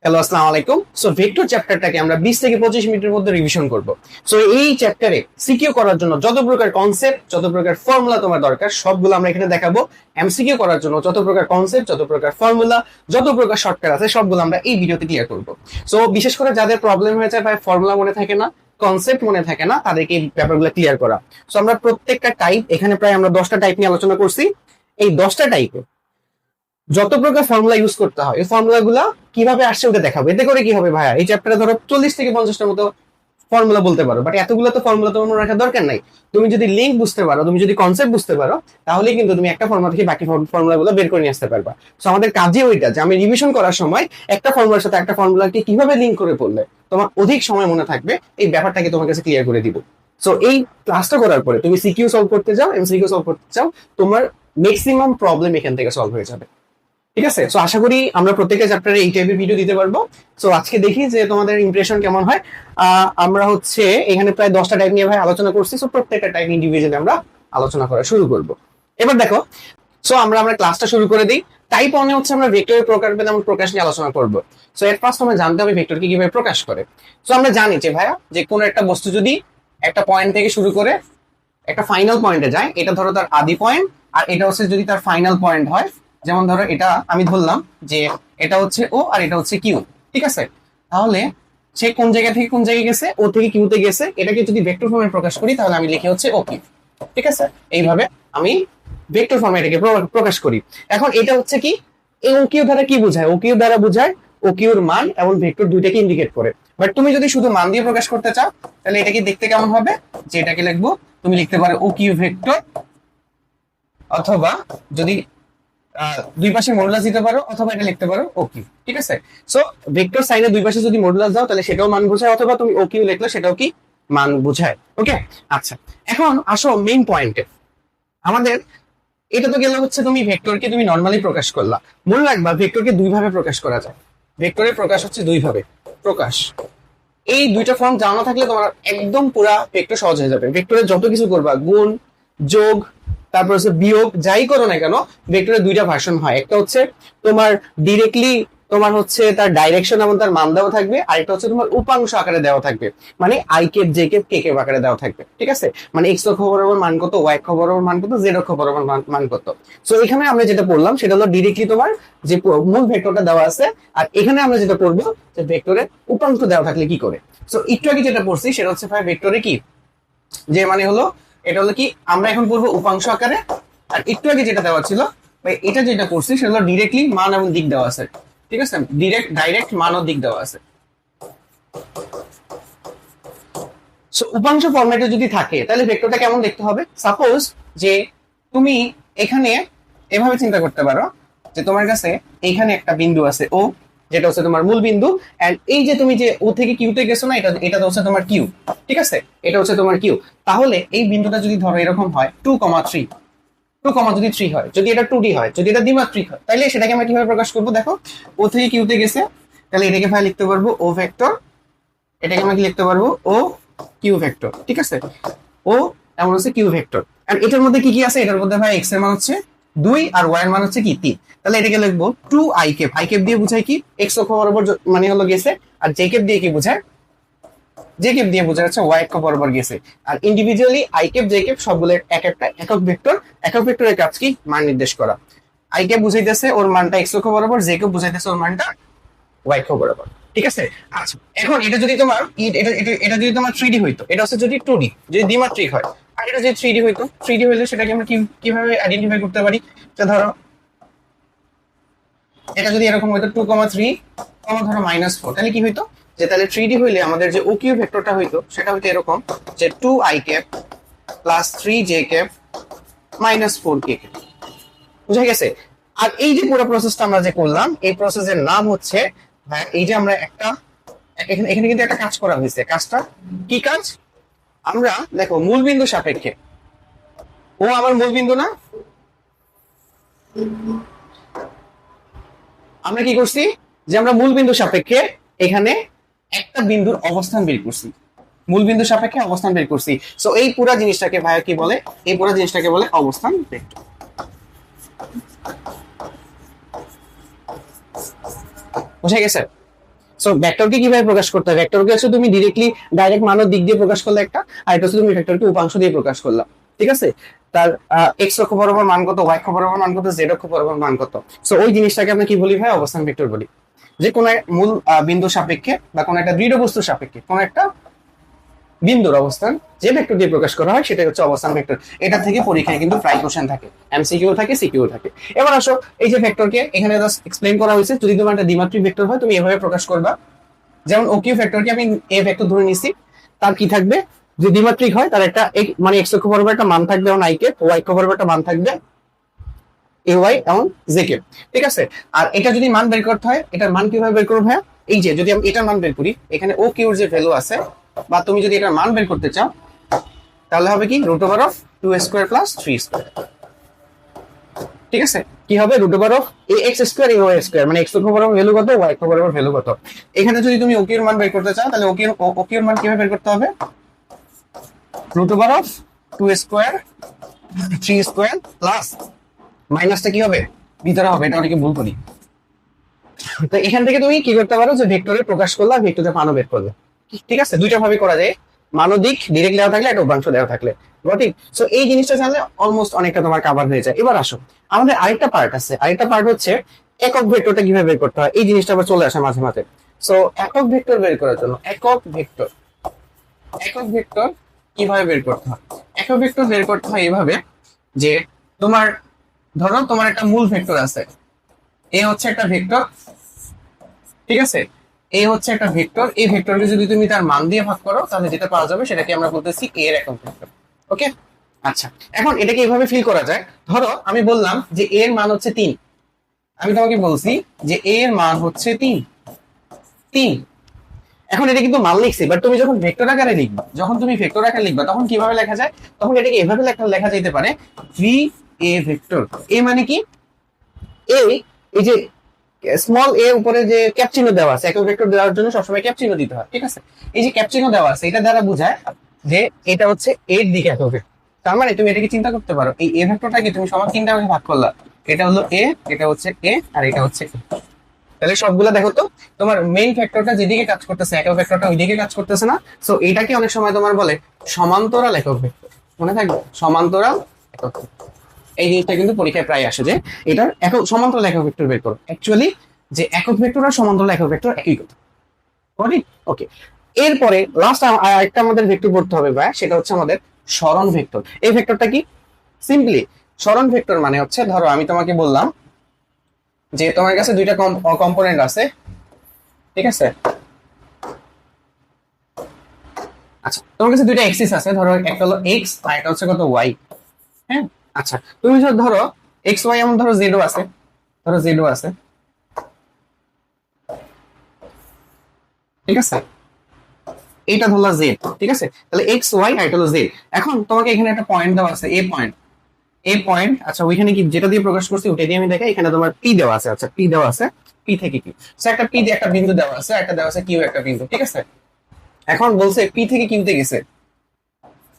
Hello, আসসালামু আলাইকুম। So vector চ্যাপ্টারটাকে আমরা 20 থেকে 25 মিনিটের মধ্যে রিভিশন করব। সো এই চ্যাপ্টারে সিকিউ করার জন্য যত প্রকার কনসেপ্ট, যত প্রকার ফর্মুলা তোমার দরকার সবগুলো আমরা এখানে দেখাবো। এমসিকিউ করার জন্য যত প্রকার কনসেপ্ট, যত প্রকার ফর্মুলা, যত প্রকার শর্টকাট আছে সবগুলো আমরা এই ভিডিওতে ক্লিয়ার করব। সো বিশেষ করে যাদের প্রবলেম হয়েছে ভাই ফর্মুলা মনে থাকে না, কনসেপ্ট মনে থাকে না, তাদেরকে এই ব্যাপারগুলো ক্লিয়ার করা। সো আমরা প্রত্যেকটা টাইপ, এখানে প্রায় আমরা 10টা টাইপ নিয়ে আলোচনা করছি। এই 10টা টাইপে যত প্রকার ফর্মুলা ইউজ করতে হয় এই ফর্মুলা গুলা কিভাবে আসছে ওটা দেখাবো। এতে করে কি হবে ভাইয়া, এই চ্যাপ্টারে ধরো 40 থেকে 50টার মতো ফর্মুলা বলতে পারো, বাট এতগুলো তো ফর্মুলা তোমার মনে রাখার দরকার নাই। তুমি যদি লিঙ্ক বুঝতে পারো, তুমি যদি কনসেপ্ট বুঝতে পারো, তাহলে কিন্তু তুমি একটা ফর্মুলা থেকে বাকি ফর্মুলা গুলো বের করে নিয়ে আসতে পারবা। সো আমাদের কাজে ওইটা যে আমি রিভিশন করার সময় একটা ফর্মুলার সাথে একটা ফর্মুলাকে কিভাবে লিঙ্ক করে পড়লে তোমার অধিক সময় মনে থাকবে, এই ব্যাপারটাকে তোমার কাছে ক্লিয়ার করে দিব। সো এই ক্লাসটা করার পরে তুমি সিকিউ সলভ করতে যাও, এমসিকিউ সলভ করতে চাও, তোমার ম্যাক্সিমাম প্রবলেম এখান থেকে সলভ হয়ে যাবে। ঠিক আছে, সো আশা করি আমরা প্রত্যেকটা চ্যাপ্টারে এই টাইপের ভিডিও দিতে পারবো। সো আজকে দেখি যে তোমাদের ইমপ্রেশন কেমন হয়। আমরা হচ্ছে এখানে প্রায় 10টা টাইপ নিয়ে ভাই আলোচনা করছি। সো প্রত্যেকটা টাইপ ইন্ডিভিজুয়ালি আমরা আলোচনা করা শুরু করব। এবার দেখো, সো আমরা ক্লাসটা শুরু করে দিই। টাইপ 1 হচ্ছে আমরা ভেক্টরের প্রকারভেদ এবং প্রকাশ নিয়ে আলোচনা করব। সো এর ফার্স্ট আমরা জানতে হবে ভেক্টরকে কিভাবে প্রকাশ করে। সো আমরা জানি যে ভাইয়া, যে কোনো একটা বস্তু যদি একটা পয়েন্ট থেকে শুরু করে একটা ফাইনাল পয়েন্টে যায়, এটা ধরো তার আদি পয়েন্ট, আর এটা হচ্ছে যদি তার ফাইনাল পয়েন্ট হয়। যেমন ধরো এটা আমি ধরলাম যে এটা হচ্ছে ও আর এটা হচ্ছে কিউ। ঠিক আছে, তাহলে সে কোন জায়গা থেকে কোন জায়গায় গেছে, ও থেকে কিউতে গেছে, এটাকে যদি ভেক্টর ফর্মে প্রকাশ করি তাহলে আমি লিখি হচ্ছে ও কিউ। ঠিক আছে, এইভাবে আমি ভেক্টর ফর্মে এটাকে প্রকাশ করি। এখন এটা হচ্ছে কি, এই ও কিউ দ্বারা কি বোঝায়? ও কিউ দ্বারা বোঝায় ও কিউর মান এবং ভেক্টর দুইটাকে ইন্ডিকেট করে। বাট তুমি যদি শুধু মান দিয়ে প্রকাশ করতে চাও তাহলে এটা কি দেখতে কেমন হবে, যে এটাকে লিখবো, তুমি লিখতে পারো ও কিউ ভেক্টর, অথবা যদি দুই পাশে মডুলাস দিতে পারো, অথবা এটা লিখতে পারো ও কিউ। ঠিক আছে, সো ভেক্টর সাইনে দুই পাশে যদি মডুলাস দাও তাহলে সেটাও মান বোঝায়, অথবা তুমি ও কিউ লিখলে সেটাও কি মান বোঝায়। ওকে, আচ্ছা, এখন আসো মেইন পয়েন্টে। আমাদের এটা তো গেল হচ্ছে তুমি ভেক্টরকে তুমি নর্মালি প্রকাশ করলা। মনে রাখবা ভেক্টরকে দুই ভাবে প্রকাশ করা যায়। ভেক্টরের প্রকাশ হচ্ছে দুই ভাবে প্রকাশ। এই দুইটা ফর্ম জানা থাকলে তোমার একদম পুরা ভেক্টর সহজ হয়ে যাবে। ভেক্টরে যত কিছু করবা, গুণ, যোগ, তারপর হচ্ছে বিয়োগ, যাই করো না কেন, ভেক্টরের দুইটা ভার্সন হয়। একটা হচ্ছে তোমার ডিরেক্টলি তোমার হচ্ছে তার ডাইরেকশন এবং তার মান দেওয়া থাকবে, আর একটা হচ্ছে তোমার উপাংশ আকারে দেওয়া থাকবে, মানে i cap, J cap, k cap আকারে দেওয়া থাকবে। ঠিক আছে, মানে এক্স অক্ষ বরাবর মান কত, ওয়াই অক্ষ বরাবর মান কত, জেড অক্ষ বরাবর মান কত। সো এখানে আমরা যেটা পড়লাম সেটা হলো ডিরেক্টলি তোমার যে মূল ভেক্টরটা দেওয়া আছে, আর এখানে আমরা যেটা পড়বো যে ভেক্টরের উপাংশ দেওয়া থাকলে কি করে। সো একটু আগে যেটা পড়ছি সেটা হচ্ছে ভাই ভেক্টরে কি, যে মানে হলো এটা হলো কি, আমরা এখন পড়বো উপাংশ আকারে। আর একটু আগে যেটা দেওয়া ছিল ভাই, এটা যেটা করছি সেটা হলো ডিরেক্টলি মান এবং দিক দেওয়া আছে। ঠিক আছে, ডাইরেক্ট মান ও দিক দেওয়া আছে। সো উপাংশ ফরম্যাটে যদি থাকে তাহলে ভেক্টরটা কেমন দেখতে হবে। সাপোজ যে তুমি এখানে এভাবে চিন্তা করতে পারো যে তোমার কাছে এইখানে একটা বিন্দু আছে ও, যেটা হচ্ছে তোমার মূল বিন্দু। এন্ড এই যে তুমি যে ও থেকে কিউতে গেছো না, এটা হচ্ছে তোমার কিউ। ঠিক আছে, এটা হচ্ছে তোমার কিউ। তাহলে এই বিন্দুটা যদি ধরো এরকম হয় 2,3, যদি 3 হয়, যদি এটা 2D হয়, যদি এটা দ্বিমাত্রিক হয়, তাহলে সেটাকে আমরা কিভাবে প্রকাশ করবো দেখো। ও থেকে কিউতে গেছে, তাহলে এটাকে ভাই লিখতে পারবো ও ভেক্টর, এটাকে আমরা কি লিখতে পারবো ও কিউ ভেক্টর। ঠিক আছে, ও এমন হচ্ছে কিউ ভেক্টর। আর এটার মধ্যে কি কি আছে, এটার মধ্যে ভাই এক্স এর মান হচ্ছে 2 আর ওয়াই এর মান হচ্ছে কি 3। তাহলে এটাকে লিখবো 2 আই কেপ। আই কেপ দিয়ে বোঝায় কি, এক্স অক্ষ বরাবর মানে হলো গেছে। আর জে কেপ দিয়ে কি বোঝায়, জে কেপ দিয়ে বোঝা যাচ্ছে ওয়াই অক্ষ বরাবর গেছে। আর individually I cap J cap সবগুলো এক একটা একক ভেক্টর। একক ভেক্টরের কাজ কি, মান নির্দেশ করা। আই কেপ বুঝাইতেছে ওর মানটা এক্স অক্ষ বরাবর, জে কেপ বুঝাইতেছে ওর মানটা ওয়াই অক্ষ বরাবর। ঠিক আছে, আচ্ছা, এখন এটা যদি তোমার এটা যদি তোমার 3D হইতো, এটা হচ্ছে যদি 2D, যদি দ্বিমাত্রিক হয়, আর এটা যদি 3D হইতো, 3D হইলে সেটাকে আমরা কিভাবে আইডেন্টিফাই করতে পারি। ধরো এটা যদি এরকম হইতো 2,3, ধরো -4, তাহলে কি হইতো, যে তাহলে 3D হইলে আমাদের যে ও কিউ ভেক্টরটা হইতো সেটা হইতো এরকম, যে 2 I cap plus 3 J cap minus 4 K cap. বুঝা গেছে। আর এই যে পুরো প্রসেসটা আমরা যে করলাম, এই প্রসেসের নাম হচ্ছে, এই যে আমরা একটা এখানে কিন্তু একটা কাজ করা হয়েছে। কাজটা কি কাজ, আমরা দেখো মূল বিন্দু সাপেক্ষে, ও আমার মূল বিন্দু না, আমরা কি করছি, যে আমরা মূল বিন্দু সাপেক্ষে এখানে একটা বিন্দুর অবস্থান বের করছি, মূল বিন্দু সাপেক্ষে অবস্থান বের করছি। সো এই পুরো জিনিসটাকে ভাইয়া কি বলে, এই পুরো জিনিসটাকে বলে অবস্থান ভেক্টর। বুঝে গেছে। সো ভেক্টরকে কিভাবে প্রকাশ করতে হয়, ভেক্টরকে হচ্ছে তুমি ডিরেক্টলি ডাইরেক্ট মানের দিক দিয়ে প্রকাশ করলে একটা, আর এটা হচ্ছে তুমি ভেক্টরকে উপাংশ দিয়ে প্রকাশ করলা, ঠিক আছে। তার এক্স অক্ষ বরাবর মান কত, ওয়াই অক্ষ বরাবর মান কত, জেড অক্ষ বরাবর মান কত। সো ওই জিনিসটাকে আমরা কি বলি ভাই, অবস্থান ভেক্টর বলি। যে কোনো মূল বিন্দু সাপেক্ষে বা কোনো একটা দৃঢ় বস্তুর সাপেক্ষে কোনো একটা বিন্দুর অবস্থান যে ভেক্টর দিয়ে প্রকাশ করা হয় সেটাই হচ্ছে অবস্থান ভেক্টর। এটা থেকে পরীক্ষায় কিন্তু প্রায় কোশ্চেন থাকে, এমসিকিউ থাকে, সিকিউ থাকে। এবার আসো, এই যে ভেক্টরকে এখানে জাস্ট এক্সপ্লেইন করা হয়েছে, যদি তোমার একটা দ্বিমাত্রিক ভেক্টর হয় তুমি এভাবে প্রকাশ করবা। যেমন ও কিউ ভেক্টরকে আমি এ ভেক্টর ধরে নিছি, তার কি থাকবে, যে দ্বিমাত্রিক হয় তার একটা মানে এক্স অক্ষ বরাবর একটা মান থাকবে এবং আই কে, ওয়াই অক্ষ বরাবর একটা মান থাকবে এ ওয়াই এবং জে কে, ঠিক আছে। আর এটা যদি মান বের করতে হয়, এটার মান কিভাবে বের করবো ভাইয়া, এই যে যদি আমি এটার মান বের করি, এখানে ও কিউর যে ভ্যালু আছে, বা তুমি যদি এটার মান বের করতে চাও তাহলে হবে কি root over of 2 square plus 3 square, ঠিক আছে। কি হবে root over of a x square A Y square, মানে এক্স অক্ষ বরাবর ভ্যালু কত, ওয়াই অক্ষ বরাবর ভ্যালু কত। এখানে যদি তুমি ও কিউর মান বের করতে চাও তাহলে ও কিউর মান কিভাবে বের করতে হবে, root over of 2 square 3 square plus মাইনাসটা কি হবে ভিতরে হবে, এটা অনেকে ভুল করি। তো এখান থেকে তুমি কি করতে পারো, যে ভেক্টরে প্রকাশ করলা, ভেক্টরে মানও বের করলে, ঠিক আছে। দুইটা ভাবে করা যায়, মানও দিক ডিরেক্ট দেওয়া থাকলে, একটা উপাংশ দেওয়া থাকলে, ঠিক। সো এই জিনিসটা জানলে অলমোস্ট অনেকটা তোমার কভার হয়ে যায়। এবার আসো, আমাদের আরেকটা পার্ট আছে, আরেকটা পার্ট হচ্ছে একক ভেক্টরটা কিভাবে বের করতে হয়, এই জিনিসটা আবার চলে আসে মাঝে মাঝে। সো একক ভেক্টর বের করার জন্য, একক ভেক্টর কিভাবে বের করতে হয়, একক ভেক্টর বের করতে হয় এভাবে, যে তোমার ধরো তোমার একটা মূল ভেক্টর আছে, এ হচ্ছে একটা ভেক্টর, ঠিক আছে। এ হচ্ছে একটা ভেক্টর, এই ভেক্টরকে যদি তুমি তার মান দিয়ে ভাগ করো তাহলে যেটা পাওয়া যাবে সেটাকে আমরা বলতেছি এ এর একক ভেক্টর। ওকে, আচ্ছা। এখন এটাকে এইভাবে ফিল করা যায়, ধরো আমি বললাম যে এ এর মান হচ্ছে 3, আমি তোমাকে বলছি যে এ এর মান হচ্ছে 3। এখন এটা কিন্তু মান লিখছি, বাট তুমি যখন ভেক্টর আকারে লিখবা, তখন কিভাবে লেখা যায়, তখন এটাকে এভাবে লেখা যেতে পারে ভি এ ভেক্টর। এ মানে কি, এই যে স্মল এ উপরে যে ক্যাপ চিহ্ন দেওয়া আছে, একক ভেক্টর দেওয়ার জন্য সবসময় ক্যাপ চিহ্ন দিতে হয়, ঠিক আছে। এই যে ক্যাপ চিহ্ন দেওয়া আছে, এটা দ্বারা বোঝায় যে এটা হচ্ছে এর দিকে একক ভেক্টর। তার মানে তুমি এটাকে চিন্তা করতে পারো, এই এ ভেক্টরটাকে তুমি সবার 3টা ভাগে ভাগ করলা, এটা হলো এ, এটা হচ্ছে এ, আর এটা হচ্ছে এ। তাহলে সবগুলা দেখো তো, তোমার মেইন ফ্যাক্টরটা যেদিকে কাজ করতেছে, একক ভেক্টরটা ওইদিকে কাজ করতেছে না। সো এটাকে অনেক সময় তোমার বলে সমান্তরাল একক ভেক্টর, মনে থাকবে সমান্তরাল একক ভেক্টর। এই জিনিসটা কিন্তু পরীক্ষায় প্রায় আসে, যে এটার একক সমান্তরাল একক ভেক্টর বের করো। অ্যাকচুয়ালি যে একক ভেক্টর আর সমান্তরাল একক ভেক্টর একই কথা, ওকে। এরপরে লাস্ট আরেকটা আমাদের ভেক্টর পড়তে হবে ভাই, সেটা হচ্ছে আমাদের সরণ ভেক্টর। এই ভেক্টরটা কি, সিম্পলি সরণ ভেক্টর মানে হচ্ছে, ধরো আমি তোমাকে বললাম যে তোমার কাছে দুইটা কম্পোনেন্ট আছে, ঠিক আছে। আচ্ছা, তোমার কাছে দুইটা এক্সিস আছে, ধরো একটা হলো এক্স আর একটা হচ্ছে কত ওয়াই, হ্যাঁ। আচ্ছা, তুমি ধরো এক্স ওয়াই, এমন ধরো জেডও আছে, ঠিক আছে। এইটা ধরলা জেড, ঠিক আছে। তাহলে এক্স ওয়াই আর এটা হলো জেড। এখন তোমাকে এখানে একটা পয়েন্ট দেওয়া আছে, এ পয়েন্ট। আচ্ছা, ওইখানে কি যেটা দিয়ে প্রকাশ করছি ওটা দিয়ে আমি দেখাই। এখানে তোমার পি দেওয়া আছে, আচ্ছা পি দেওয়া আছে, পি থেকে কিউ। সো একটা পি দিয়ে একটা বিন্দু দেওয়া আছে, একটা দেওয়া আছে কিউ একটা বিন্দু, ঠিক আছে। এখন বলছে পি থেকে কিউতে গেছে,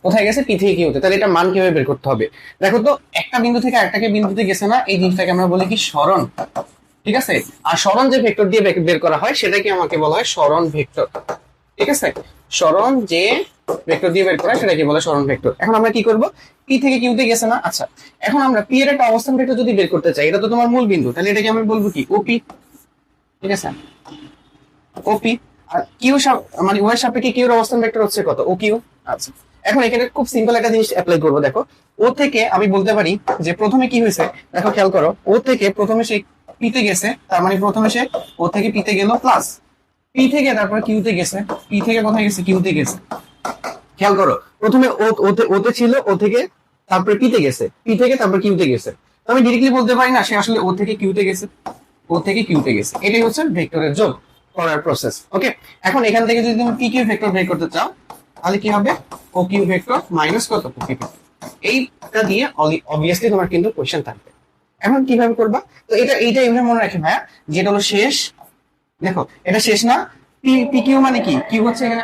কোথায় গেছে, পি থেকে কিউতে। তাহলে এটা মান কিভাবে বের করতে হবে, দেখো তো, একটা বিন্দু থেকে আরেকটাকে বিন্দুতে গেছে না, এই জিনিসটাকে আমরা বলি কি সরণ, ঠিক আছে। আর সরণ যে ভেক্টর দিয়ে বের করা হয় সেটাকে আমাকে বলা হয় সরণ ভেক্টর, ঠিক আছে। সরণ যে ভেক্টর দিয়ে বের করা হয় সেটাকে বলে সরণ ভেক্টর। এখন আমরা কি করব, পি থেকে কিউতে গেছে না, আচ্ছা। এখন আমরা পি এর একটা অবস্থান ভেক্টর যদি বের করতে চাই, এটা তো তোমার মূল বিন্দু, তাহলে এটাকে আমি বলবো কি ওপি, ঠিক আছে, ওপি। আর কিউ মানে ওয়াই সাপেক্ষে কিউর অবস্থান ভেক্টর হচ্ছে কত, ও কিউ। আচ্ছা, এখন এখানে খুব সিম্পল একটা জিনিস অ্যাপ্লাই করবো, দেখো। ও থেকে আমি বলতে পারি যে প্রথমে কি হয়েছে, দেখো খেয়াল করো, ও থেকে প্রথমে সে পিতে গেছে, তার মানে প্রথমে সে ও থেকে পিতে গেল, প্লাস পি থেকে তারপরে কিউতে গেছে, পি থেকে কোথায় গেছে, কিউতে গেছে। খেয়াল করো, প্রথমে ওতে ছিল, ও থেকে তারপরে পিতে গেছে, পি থেকে তারপর কিউতে গেছে। আমি ডিরেক্টলি বলতে পারি না সে আসলে ও থেকে কিউতে গেছে, এটাই হচ্ছে ভেক্টরের যোগ করার প্রসেস, ওকে। এখন এখান থেকে যদি তুমি পি কিউ ভেক্টর বের করতে চাও তাহলে কি হবে, ও কিউ ভেক্টর মাইনাস কত, পি কিউ। এইটা দিয়ে অবভিয়াসলি তোমার কিন্তু কোশ্চেন থাকবে। এখন কিভাবে করবা, তো এইটা এভাবে মনে রাখে ভাইয়া, যেটা হলো শেষ। দেখো এটা শেষ না, পি কিউ মানে কি, কিউ হচ্ছে এখানে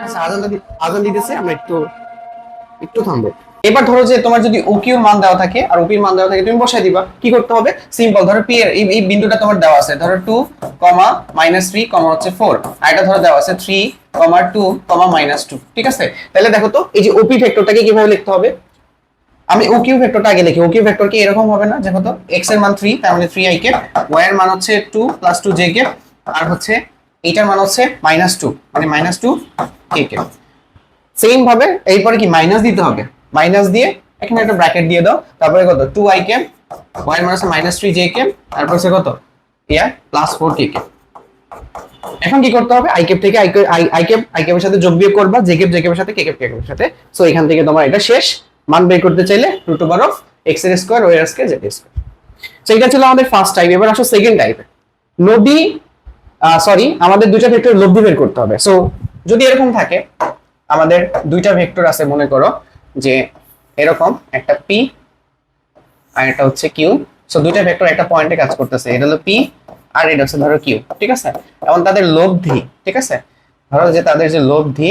আজান দিতেছে, আমরা একটু থামবো। এবার ধরো যে তোমার যদি ওকিউ মান দেওয়া থাকে আর ওপির মান দেওয়া থাকে, তুমি বসাই দিবা। কি করতে হবে? সিম্পল, ধরো পি এর এই বিন্দুটা তোমার দেওয়া আছে, ধরো 2, -3, হচ্ছে 4, আর এটা ধরো দেওয়া আছে 3, 2, -2, ঠিক আছে? তাহলে দেখো তো এই যে ওপি ভেক্টরটাকে কিভাবে লিখতে হবে। আমি ওকিউ ভেক্টরটা আগে লিখি। ওকিউ ভেক্টর কি এরকম হবে না, যে কত x এর মান 3, তার মানে 3i কে, y এর মান হচ্ছে 2 + 2j কে, আর হচ্ছে এইটার মান হচ্ছে -2, মানে -2k কে। সেম ভাবে এরপরে কি মাইনাস দিতে হবে, মাইনাস দিয়ে এখানে একটা ব্র্যাকেট দিয়ে দাও, তারপরে কত 2i কে, y এর মান হচ্ছে -3j কে, তারপর হচ্ছে কত ইয়ার +4k কে। এখন কি করতে হবে, i ক্যাপ থেকে i ক্যাপের সাথে যোগ বিয়োগ করবা, j ক্যাপ এর সাথে, k ক্যাপ এর সাথে। সো এখান থেকে তোমার এটা শেষ। মান বের করতে চাইলে √x এর স্কয়ার, y এর স্কয়ার, z এর স্কয়ার। সো এটা ছিল আমাদের ফার্স্ট টাইপ। এবার আসো সেকেন্ড টাইপে। লব্ধি, সরি, আমাদের দুইটা ভেক্টর লব্ধি বের করতে হবে। সো যদি এরকম থাকে, আমাদের দুইটা ভেক্টর আছে, মনে করো যে এরকম একটা p আর এটা হচ্ছে q। সো দুইটা ভেক্টর একটা পয়েন্টে কাজ করতেছে, এটা হলো p আর এটা হচ্ছে ধরো q, ঠিক আছে? এবং তাদের লব্ধি, ঠিক আছে, ধরো যে তাদের যে লব্ধি,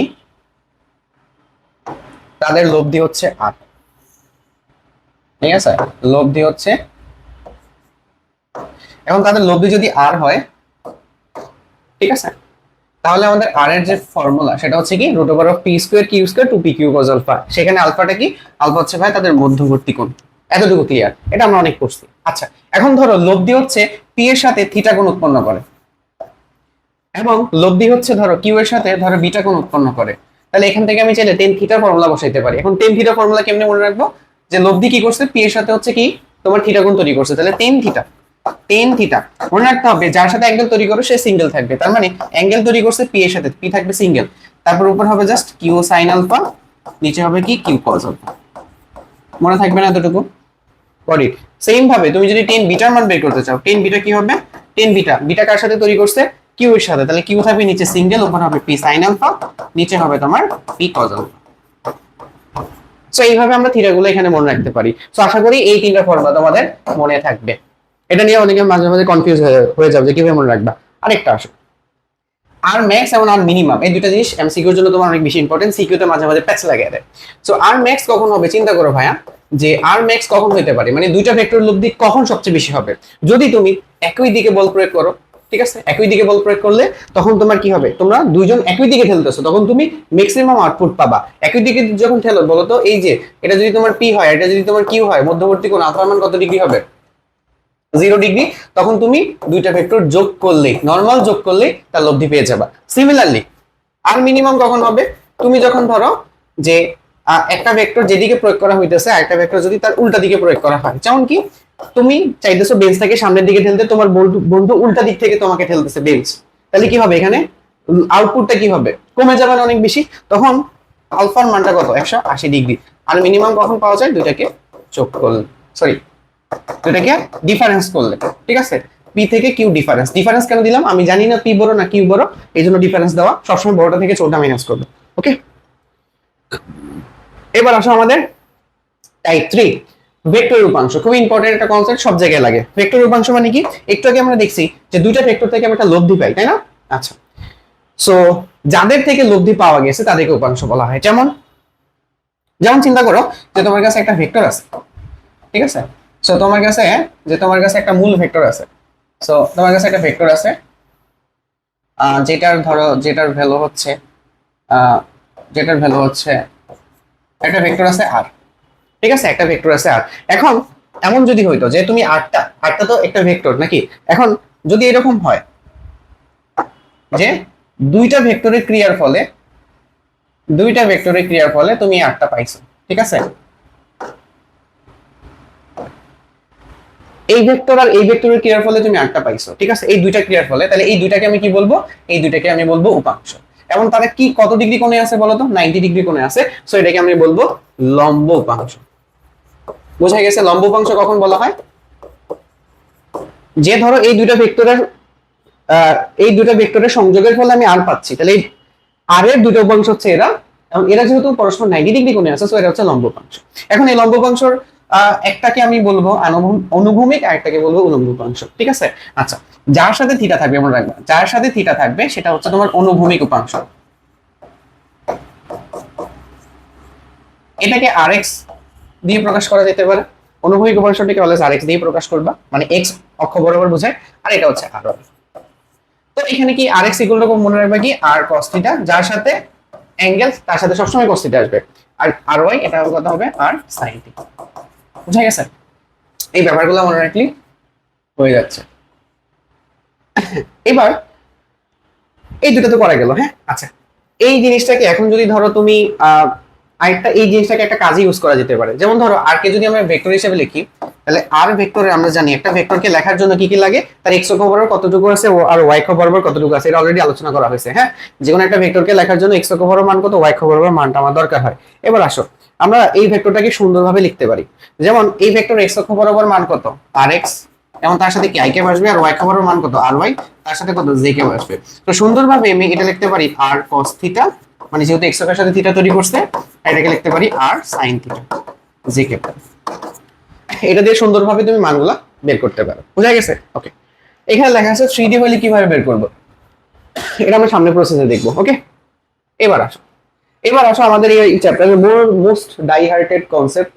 তাদের লব্ধি হচ্ছে r, ঠিক আছে? লব্ধি হচ্ছে, এখন তাদের লব্ধি যদি r হয়, ঠিক আছে, তাহলে আমাদের r এর যে ফর্মুলা সেটা হচ্ছে কি √p² q² 2pq cos α। সেখানে আলফাটা কি, আলফা হচ্ছে ভাই তাদের মধ্যবর্তী কোণ। এতটুকু ক্লিয়ার, এটা আমরা অনেক পড়ছি। আচ্ছা, এখন ধরো লব্ধি হচ্ছে p এর সাথে থিটা কোণ উৎপন্ন করে, এবং লব্ধি হচ্ছে ধরো q এর সাথে ধরো বিটা কোণ উৎপন্ন করে। তাহলে এখান থেকে আমি চাইলে tan থিটা ফর্মুলা বসাইতে পারি। এখন tan থিটা ফর্মুলা কেমনে মনে রাখবো, যে লব্ধি কি করছে, p এর সাথে হচ্ছে কি তোমার থিটা কোণ তৈরি করছে, তাহলে tan থিটা, মনে রাখতে হবে যার সাথে অ্যাঙ্গেল তৈরি করো সে সিঙ্গেল থাকবে। তার মানে অ্যাঙ্গেল তৈরি করছে p এর সাথে, p থাকবে সিঙ্গেল, তারপর উপর হবে জাস্ট q sin α, নিচে হবে কি q cos α। মনে থাকবে না এতটুকু? Got it. সেম ভাবে তুমি যদি tan বিটার মান বের করতে চাও, tan বিটা কি হবে, tan বিটা কার সাথে তৈরি করছে, q এর সাথে, তাহলে q থাকবে নিচে সিঙ্গেল, উপর হবে p sin α, নিচে হবে তোমার p cos α। সো এইভাবে আমরা থিটা গুলো এখানে মনে রাখতে পারি। সো আশা করি এই তিনটা ফর্মুলা তোমাদের মনে থাকবে। এটা নিয়ে অনেকে মাঝে মাঝে কনফিউজ হয়ে যাবে যে কিভাবে মনে রাখবা। আরেকটা আসো, আর ম্যাক্স এবং আর মিনিমাম, এই দুটো জিনিস এমসিকিউর জন্য তোমার অনেক বেশি ইম্পর্টেন্ট, সিকিউতে মাঝে মাঝে প্যাচ লাগিয়ে দেয়। সো আর ম্যাক্স কখন হবে চিন্তা করো ভাইয়া, যে আর ম্যাক্স কখন হতে পারে, মানে দুইটা ভেক্টর লব্ধি কখন সবচেয়ে বেশি হবে, যদি তুমি একই দিকে বল প্রয়োগ করো, ঠিক আছে? একই দিকে বল প্রয়োগ করলে তখন তোমার কি হবে, তোমরা দুইজন একই দিকে ঠেলতেছো, তখন তুমি ম্যাক্সিমাম আউটপুট পাবা। একই দিকে যখন ঠেলো, বলো তো এই যে এটা যদি তোমার পি হয়, এটা যদি তোমার কিউ হয়, মধ্যবর্তী কোণ আলফার মান কত ডিগ্রি হবে, 0 ডিগ্রি। তখন তুমি দুইটা ভেক্টর যোগ করলে, নরমাল যোগ করলে তার লব্ধি পেয়ে যাবা। সিমিলারলি আর মিনিমাম কখন হবে, তুমি যখন ধরো যে একটা ভেক্টর যেদিকে প্রয়োগ করা হইতেছে, আরেকটা ভেক্টর যদি তার উল্টা দিকে প্রয়োগ করা হয়, যেমন কি তুমি চাইতেছো বেঞ্চ থেকে সামনের দিকে ঠেলতে, তোমার বন্ধু উল্টা দিক থেকে তোমাকে ঠেলতেছে বেঞ্চ, তাহলে কি হবে, এখানে আউটপুটটা কি হবে, কমে যাবে অনেক বেশি। তখন আলফার মানটা কত, 180 ডিগ্রি। আর মিনিমাম কখন পাওয়া যায়, দুইটাকে যোগ করলে, সরি দুটাকে ডিফারেন্স করলে, ঠিক আছে? পি থেকে কিউ ডিফারেন্স কেন দিলাম আমি জানি না, পি বড় না কিউ বড়, এই জন্য ডিফারেন্স দেওয়া, সবসময় বড়টা থেকে ছোটটা মাইনাস করবে। ওকে, এবার আসো আমাদের টাইপ 3, ভেক্টর রূপাংশ। খুব ইম্পর্টেন্ট একটা কনসেপ্ট, সব জায়গায় লাগে। ভেক্টর রূপাংশ মানে কি, একটু আগে আমরা দেখছি যে দুইটা ভেক্টর থেকে আমরা একটা লব্ধি পাই, তাই না? আচ্ছা, সো যাদের থেকে লব্ধি পাওয়া গেছে তাদেরকে উপাংশ বলা হয়। যেমন চিন্তা করো যে তোমার কাছে একটা ভেক্টর আছে, ঠিক আছে? সো তোমার কাছে একটা মূল ভেক্টর আছে। সো তোমার কাছে একটা ভেক্টর আছে, যেটার ভ্যালু হচ্ছে একটা ভেক্টর আছে আর, ঠিক আছে? একটা ভেক্টর আছে আর। এখন এমন যদি হইতো যে তুমি আটটা তো একটা ভেক্টর নাকি, এখন যদি এরকম হয় যে দুইটা ভেক্টরের ক্রিয়ার ফলে তুমি আটটা পাইছো, ঠিক আছে? এই ভেক্টর আর এই ভেক্টরের ক্রিয়ার ফলে তুমি আটটা পাইছো, ঠিক আছে? এই দুইটা ক্রিয়ার ফলে, তাহলে এই দুইটাকে আমি কি বলবো, এই দুইটাকে আমি বলবো উপাংশ। এবং তারা কি কত ডিগ্রি কোণে আছে বলতো, 90 ডিগ্রি কোণে আছে। সো এটাকে আমি বলবো লম্ব উপাংশ। বোঝা গেছে লম্ব উপাংশ কখন বলা হয়, যে ধরো এই দুইটা ভেক্টরের সংযোগের ফলে আমি আর পাচ্ছি, তাহলে এই আর এর দুটো উপাংশ হচ্ছে এরা, এবং এরা যেহেতু পরস্পর 90 ডিগ্রি কোণে আছে, সো এটা হচ্ছে লম্ব উপাংশ। এখন এই লম্ব উপাংশর একটাকে আমি বলবো অনুভূমিক, আর একটাকে বলবো উলম্ব উপাংশ, ঠিক আছে? আচ্ছা, যার সাথে থিটা থাকবে, মনে রাখবা যার সাথে থিটা থাকবে সেটা হচ্ছে তোমার অনুভূমিক উপাংশ। এটাকে আরএক্স দিয়ে প্রকাশ করা যেতে পারে। অনুভূমিক উপাংশটিকে অলওয়েজ আর এক্স দিয়ে প্রকাশ করবা, মানে এক্স অক্ষ বরাবর বোঝায়, আর এটা হচ্ছে আর ওয়াই। তো এখানে কি আর এক্স ইকুয়াল টু মনে রাখবা কি আর কস থিটা, যার সাথে অ্যাঙ্গেল তার সাথে সবসময় কস থিটা আসবে, আর আর ওয়াই এটা কত হবে আর সাইন থিটা। বুঝা গেছে? এই ব্যাপারগুলো মনে রাখলি হয়ে যাচ্ছে। এবার এই দুটো তো করা গেল, হ্যাঁ। আচ্ছা, এই জিনিসটাকে এখন যদি ধরো তুমি আরেকটা এই জিনিসটাকে একটা কাজে ইউজ করা যেতে পারে। যেমন ধরো আর কে যদি আমরা ভেক্টর হিসেবে লিখি, তাহলে আর ভেক্টরে আমরা জানি একটা ভেক্টরকে লেখার জন্য কি কি লাগে, তার এক্স অক্ষ বরাবর কতটুকু আছে আর ওয়াই অক্ষ বরাবর কতটুকু আছে, এটা অলরেডি আলোচনা করা হয়েছে, হ্যাঁ। যে কোনো একটা ভেক্টরকে লেখার জন্য এক্স অক্ষ বরাবর মান কত, ওয়াই অক্ষ বরাবর মানটা আমার দরকার হয়। এবার আসো আমরা এই ভেক্টরটাকে সুন্দরভাবে লিখতে পারি। যেমন এই ভেক্টর এক্স অক্ষ বরাবর মান কত আর এক্স, এবং তার সাথে কি আই কে আসবে, আর ওয়াই অক্ষ বরাবর মান কত আর ওয়াই, তার সাথে কত জে কে আসবে। তো সুন্দরভাবে আমি এটা লিখতে পারি আর কস থিটা, মানে যেহেতু এক্স অক্ষের সাথে থিটা তৈরি করছে, এটাকে লিখতে পারি আর সাইন থিটা জে কে। এটা দিয়ে সুন্দরভাবে তুমি মানগুলা বের করতে পারো। বুঝা গেছে? ওকে, এখানে লেখা আছে 3D হলে কিভাবে বের করব, এটা আমরা সামনে প্রসেসে দেখবো। ওকে, এবার আসো আমাদের এই চ্যাপ্টারের মোস্ট ডাই হার্টেড কনসেপ্ট,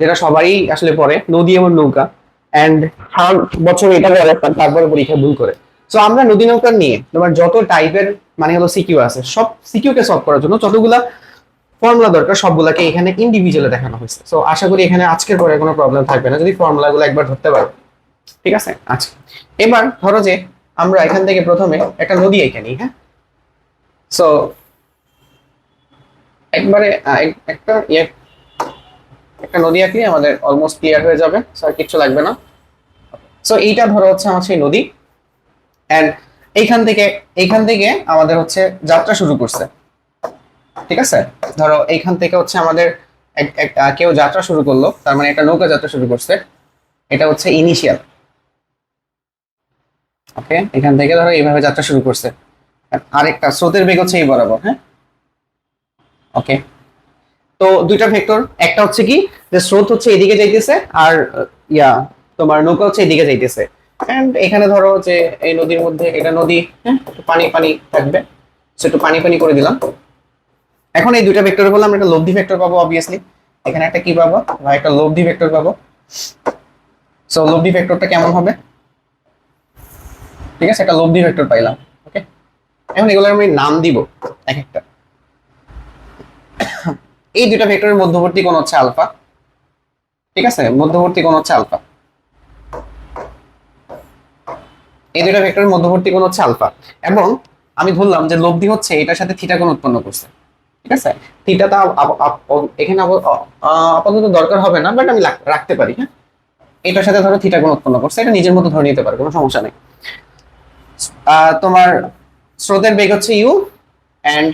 যেটা সবারই আসলে পড়ে, নদী এবং নৌকা। এন্ড সারা বছর এটা করে, তারপরে পরীক্ষায় ভুল করে। সো আমরা নদী নৌকা নিয়ে তোমার যত টাইপের মানে হলো সিকিউ আছে, সব সিকিউ কে সলভ করার জন্য যতগুলা ফর্মুলা দরকার সবগুলাকে এখানে ইন্ডিভিজুয়ালি দেখানো হয়েছে। সো আশা করি এখানে আজকের পরে কোনো প্রবলেম থাকবে না যদি ফর্মুলাগুলো একবার ধরতে পারো। ঠিক আছে? আচ্ছা, এবার ধরো যে আমরা এখান থেকে প্রথমে একটা নদী এঁকে নিই, হ্যাঁ। সো একবারে একটা একটা নদী আঁকলে আমাদের অলমোস্ট ক্লিয়ার হয়ে যাবে, স্যার কিচ্ছু লাগবে না। সো এইটা ধরো হচ্ছে আমার সেই নদী, এন্ড এইখান থেকে আমাদের হচ্ছে যাত্রা শুরু করছে। ঠিক আছে, ধরো এইখান থেকে হচ্ছে আমাদের কেউ যাত্রা শুরু করলো, তার মানে একটা নৌকা যাত্রা শুরু করছে, এটা হচ্ছে ইনিশিয়াল। ওকে, এখান থেকে ধরো এইভাবে যাত্রা শুরু করছে, আরেকটা স্রোতের বেগ হচ্ছে এই বরাবর, হ্যাঁ। ওকে, তো দুইটা ভেক্টর, একটা হচ্ছে কি যে স্রোত হচ্ছে এদিকে যাইতেছে, আর তোমার নৌকা হচ্ছে এদিকে যাইতেছে। এন্ড এখানে ধরো যে এই নদীর মধ্যে, এটা নদী, হ্যাঁ, একটু পানি পানি থাকবে, সো একটু পানি পানি করে দিলাম। এখন এই দুইটা ভেক্টর বললাম, আমরা একটা লব্ধি ভেক্টর পাবো অবভিয়াসলি। এখানে একটা কি পাবো, বা একটা লব্ধি ভেক্টর পাবো। সো লব্ধি ভেক্টরটা কেমন হবে, ঠিক আছে, একটা লব্ধি ভেক্টর পাইলাম। ওকে, এখন এগুলোর আমি নাম দিব এক একটা। এই দুইটা ভেক্টরের মধ্যবর্তী কোণ হচ্ছে আলফা। ঠিক আছে, মধ্যবর্তী কোণ হচ্ছে আলফা। এই দুইটা ভেক্টরের মধ্যবর্তী কোণ হচ্ছে আলফা, এবং আমি ধরলাম যে লব্ধি হচ্ছে এটার সাথে থিটা কোণ উৎপন্ন করছে। ঠিক আছে, থিটাটা এখানে আপাতত দরকার হবে না, বাট আমি রাখতে পারি, হ্যাঁ। এটার সাথে ধরো থিটা কোণ উৎপন্ন করছে, এটা নিজের মতো ধরে নিতে পারে, কোনো সমস্যা নেই। তোমার স্রোতের বেগ হচ্ছে ইউ, এন্ড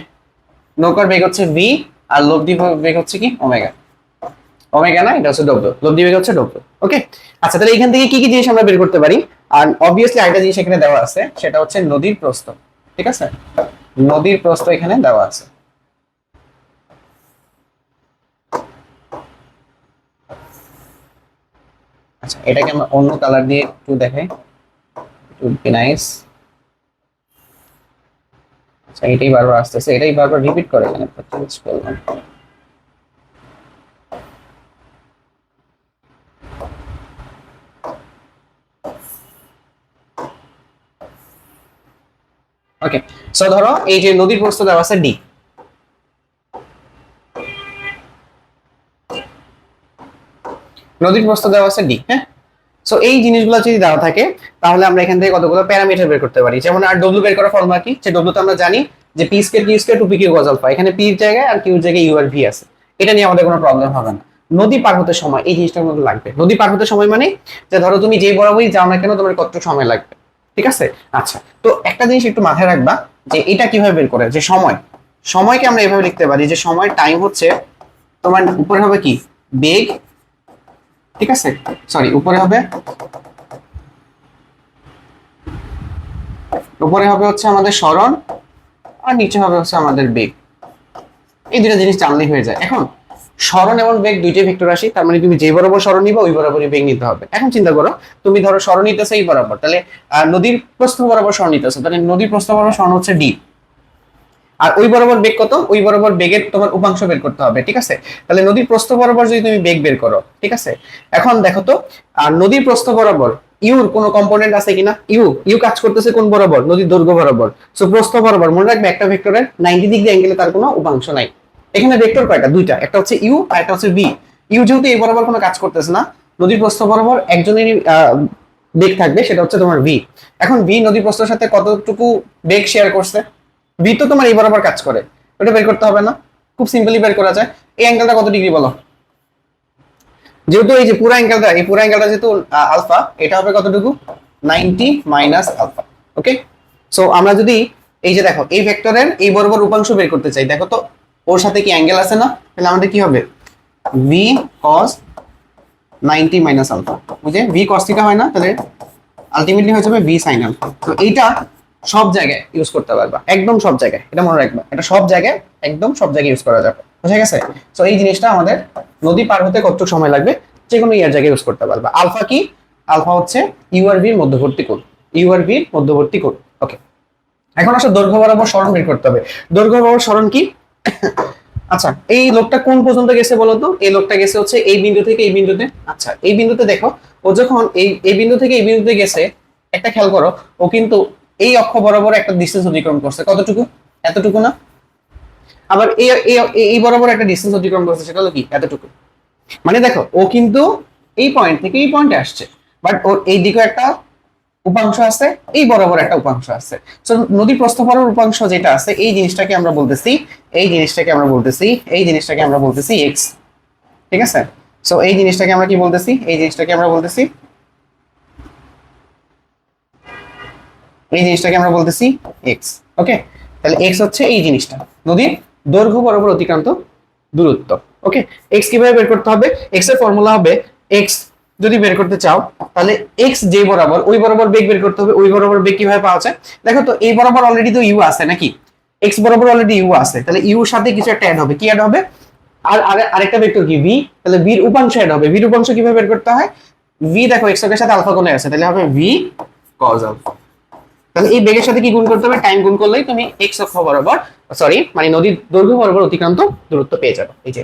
নৌকার বেগ হচ্ছে ভি, আর লব্ধি বেগ হচ্ছে কি ওমেগা। ওমেগা না, এটা হচ্ছে ডব্লিউ, লব্ধি বেগ হচ্ছে ডব্লিউ। ওকে, আচ্ছা, তাহলে এখান থেকে কি কি জিনিস আমরা বের করতে পারি? আর অবভিয়াসলি আরেকটা জিনিস এখানে দেওয়া আছে, সেটা হচ্ছে নদীর প্রস্থ। ঠিক আছে, নদীর প্রস্থ এখানে দেওয়া আছে। আচ্ছা, এটাকে আমরা অন্য কালার দিয়ে একটু দেখাই, টু বি নাইস। আচ্ছা, এটাই বারবার আসতেছে, এটাই বারবার রিপিট করে, এখানে চেঞ্জ করলাম। ওকে, সো ধরো এই যে নদীর প্রস্থ দেওয়া আছে ডি, নদীর প্রস্থ দেওয়া আছে ডি, হ্যাঁ। সো এই জিনিসগুলো যদি দেওয়া থাকে, তাহলে আমরা এখান থেকে কতগুলো প্যারামিটার বের করতে পারি। যেমন আর ডব্লিউ বের করার ফর্মুলা কি, যে ডব্লিউ তো আমরা জানি যে p square q square 2p q cos alpha, এখানে পি এর জায়গায় আর কিউ এর জায়গায় ইউ আর ভি আছে, এটা নিয়ে আমাদের কোনো প্রবলেম হবে না। নদী পার হতে সময় এই জিনিসটার মধ্যে লাগবে। নদী পার হতে সময় মানে যে ধরো তুমি যে বরাবরই যাও না কেন, তোমার কতটুকু সময় লাগবে। ঠিক আছে, আচ্ছা, তো একটা জিনিস একটু মাথায় রাখবা, যে এটা কিভাবে বের করে, যে সময়কে আমরা এভাবে লিখতে পারি, যে সময় টাইম হচ্ছে তোমার উপরে হবে কি বেগ, ঠিক আছে, সরি উপরে হবে হচ্ছে আমাদের সরণ, আর নিচে হবে হচ্ছে আমাদের বেগ। এই দুটো জিনিস জানলেই হয়ে যায়। এখন সরণ এবং বেগ দুইটাই ভেক্টর রাশি, তার মানে তুমি যে বরাবর সরণ নিবে ওই বরাবরই বেগ নিতে হবে। এখন চিন্তা করো, তুমি ধরো সরণ নিতেছে এই বরাবর, তাহলে নদীর প্রস্থ বরাবর সরণ নিতেছে, তাহলে নদীর প্রস্থ বরাবর সরণ হচ্ছে ডি। আর ওই বরাবর বেগ কত, ওই বরাবর বেগের তোমার উপাংশ বের করতে হবে, ঠিক আছে। তাহলে নদীর প্রস্থ বরাবর যদি তুমি বেগ বের করো, ঠিক আছে, এখন দেখো তো আর নদীর প্রস্থ বরাবর ইউর কোন কম্পোনেন্ট আছে কিনা, ইউ কাজ করতেছে কোন বরাবর, নদীর দৈর্ঘ্য বরাবর। সো প্রস্থ বরাবর মনে রাখবে একটা ভেক্টরের 90 ডিগ্রি অ্যাঙ্গেলে তার কোনো উপাংশ নাই। এখানে ভেক্টর কয়টা, দুইটা, একটা হচ্ছে ইউ আর একটা হচ্ছে ভি। ইউ যেহেতু এই বরাবর কোনো কাজ করতেছে না, নদীর প্রস্থ বরাবর একজনেরই বেগ থাকবে, সেটা হচ্ছে তোমার ভি। এখন ভি নদীর প্রস্থের সাথে কতটুকু বেগ শেয়ার করছে, ভি তো তোমার এই বরাবর কাজ করে, ওটা বের করতে হবে না, খুব সিম্পলি বের করা যায়। এই অ্যাঙ্গেলটা কত ডিগ্রি বলো, যেহেতু এই যে পুরো অ্যাঙ্গেলটা, এই পুরো অ্যাঙ্গেলটা যেহেতু আলফা, এটা হবে কতটুকু, 90 মাইনাস আলফা। ওকে, সো আমরা যদি এই যে দেখো এই ভেক্টরের এই বরাবর উপাংশ বের করতে চাই, দেখো তো ওর সাথে কি অ্যাঙ্গেল আছে না, তাহলে আমাদের কি হবে, ভি cos 90 মাইনাস আলফা, বুঝে ভি cos থিটা হয় না, তাহলে আলটিমেটলি হয়ে যাবে ভি sin আলফা। তো এইটা সব জায়গায় ইউজ করতে পারবা, একদম সব জায়গায়, এটা মনে রাখবা, এটা সব জায়গায়, একদম সব জায়গায় ইউজ করা যাবে, বুঝা গেছে। তো এই জিনিসটা আমাদের নদী পার হতে কতটুকু সময় লাগবে, যে কোনো ইয়ার জায়গায় ইউজ করতে পারবা। আলফা কি, আলফা হচ্ছে ইউ আর ভি এর মধ্যবর্তী কোণ, ইউ আর ভি এর মধ্যবর্তী কোণ। ওকে, এখন আসলে দৈর্ঘ্য বরাবর সরণ বের করতে হবে। দৈর্ঘ্য বরাবর সরণ কি, আচ্ছা এই লোকটা কোন পর্যন্ত গেছে বলতো, এই লোকটা গেছে হচ্ছে এই বিন্দু থেকে এই বিন্দুতে। আচ্ছা এই বিন্দুতে দেখো, ও যখন এই বিন্দু থেকে এই বিন্দুতে গেছে, একটা খেয়াল করো, ও কিন্তু এই অক্ষ বরাবর একটা ডিসটেন্স অতিক্রম করছে, কতটুকু, এতটুকু না। আবার এই বরাবর একটা ডিসটেন্স অতিক্রম করছে, সেটা হলো কি, এতটুকু। মানে দেখো ও কিন্তু এই পয়েন্ট থেকে এই পয়েন্টে আসছে, বাট ওর এই দিকে একটা উপাংশ আছে, এই বরাবর একটা উপাংশ আছে। সো নদী প্রস্থ বরাবর উপাংশ যেটা আছে, এই জিনিসটাকে আমরা বলতেছি, এই জিনিসটাকে আমরা বলতেছি, এই জিনিসটাকে আমরা বলতেছি এক্স, ঠিক আছে। সো এই জিনিসটাকে আমরা কি বলতেছি, এই জিনিসটাকে আমরা বলতেছি, এই জিনিসটাকে আমরা বলতেছি এক্স। ওকে, তাহলে এক্স হচ্ছে এই জিনিসটা, নদীর দৈর্ঘ্য বরাবর অতিক্রান্ত দূরত্ব। ওকে, এক্স কিভাবে বের করতে হবে, এক্স এর ফর্মুলা হবে, এক্স যদি বের করতে চাও তাহলে এক্স যে বরাবর, ওই বরাবর বেগ বের করতে হবে। ওই বরাবর বেগ কিভাবে পাওয়া যায়, দেখো তো এই বরাবর অলরেডি তো ইউ আছে নাকি, এক্স বরাবর অলরেডি ইউ আছে, তাহলে ইউ এর সাথে কিছু একটা অ্যাড হবে, কি অ্যাড হবে, আর আরেকটা ভেক্টর কি ভি, তাহলে ভির উপাংশ অ্যাড হবে। ভির উপাংশ কিভাবে বের করতে হয়, ভি দেখো এক্স এর সাথে আলফা কোণে আছে, তাহলে হবে ভি cos আলফা। তাহলে এই বেগের সাথে কি গুণ করতে হবে, টাইম গুণ করলেই তুমি এক্স অক্ষ বরাবর, সরি মানে নদীর দৈর্ঘ্য বরাবর অতিক্রান্ত দূরত্ব পেয়ে যাবে। এই যে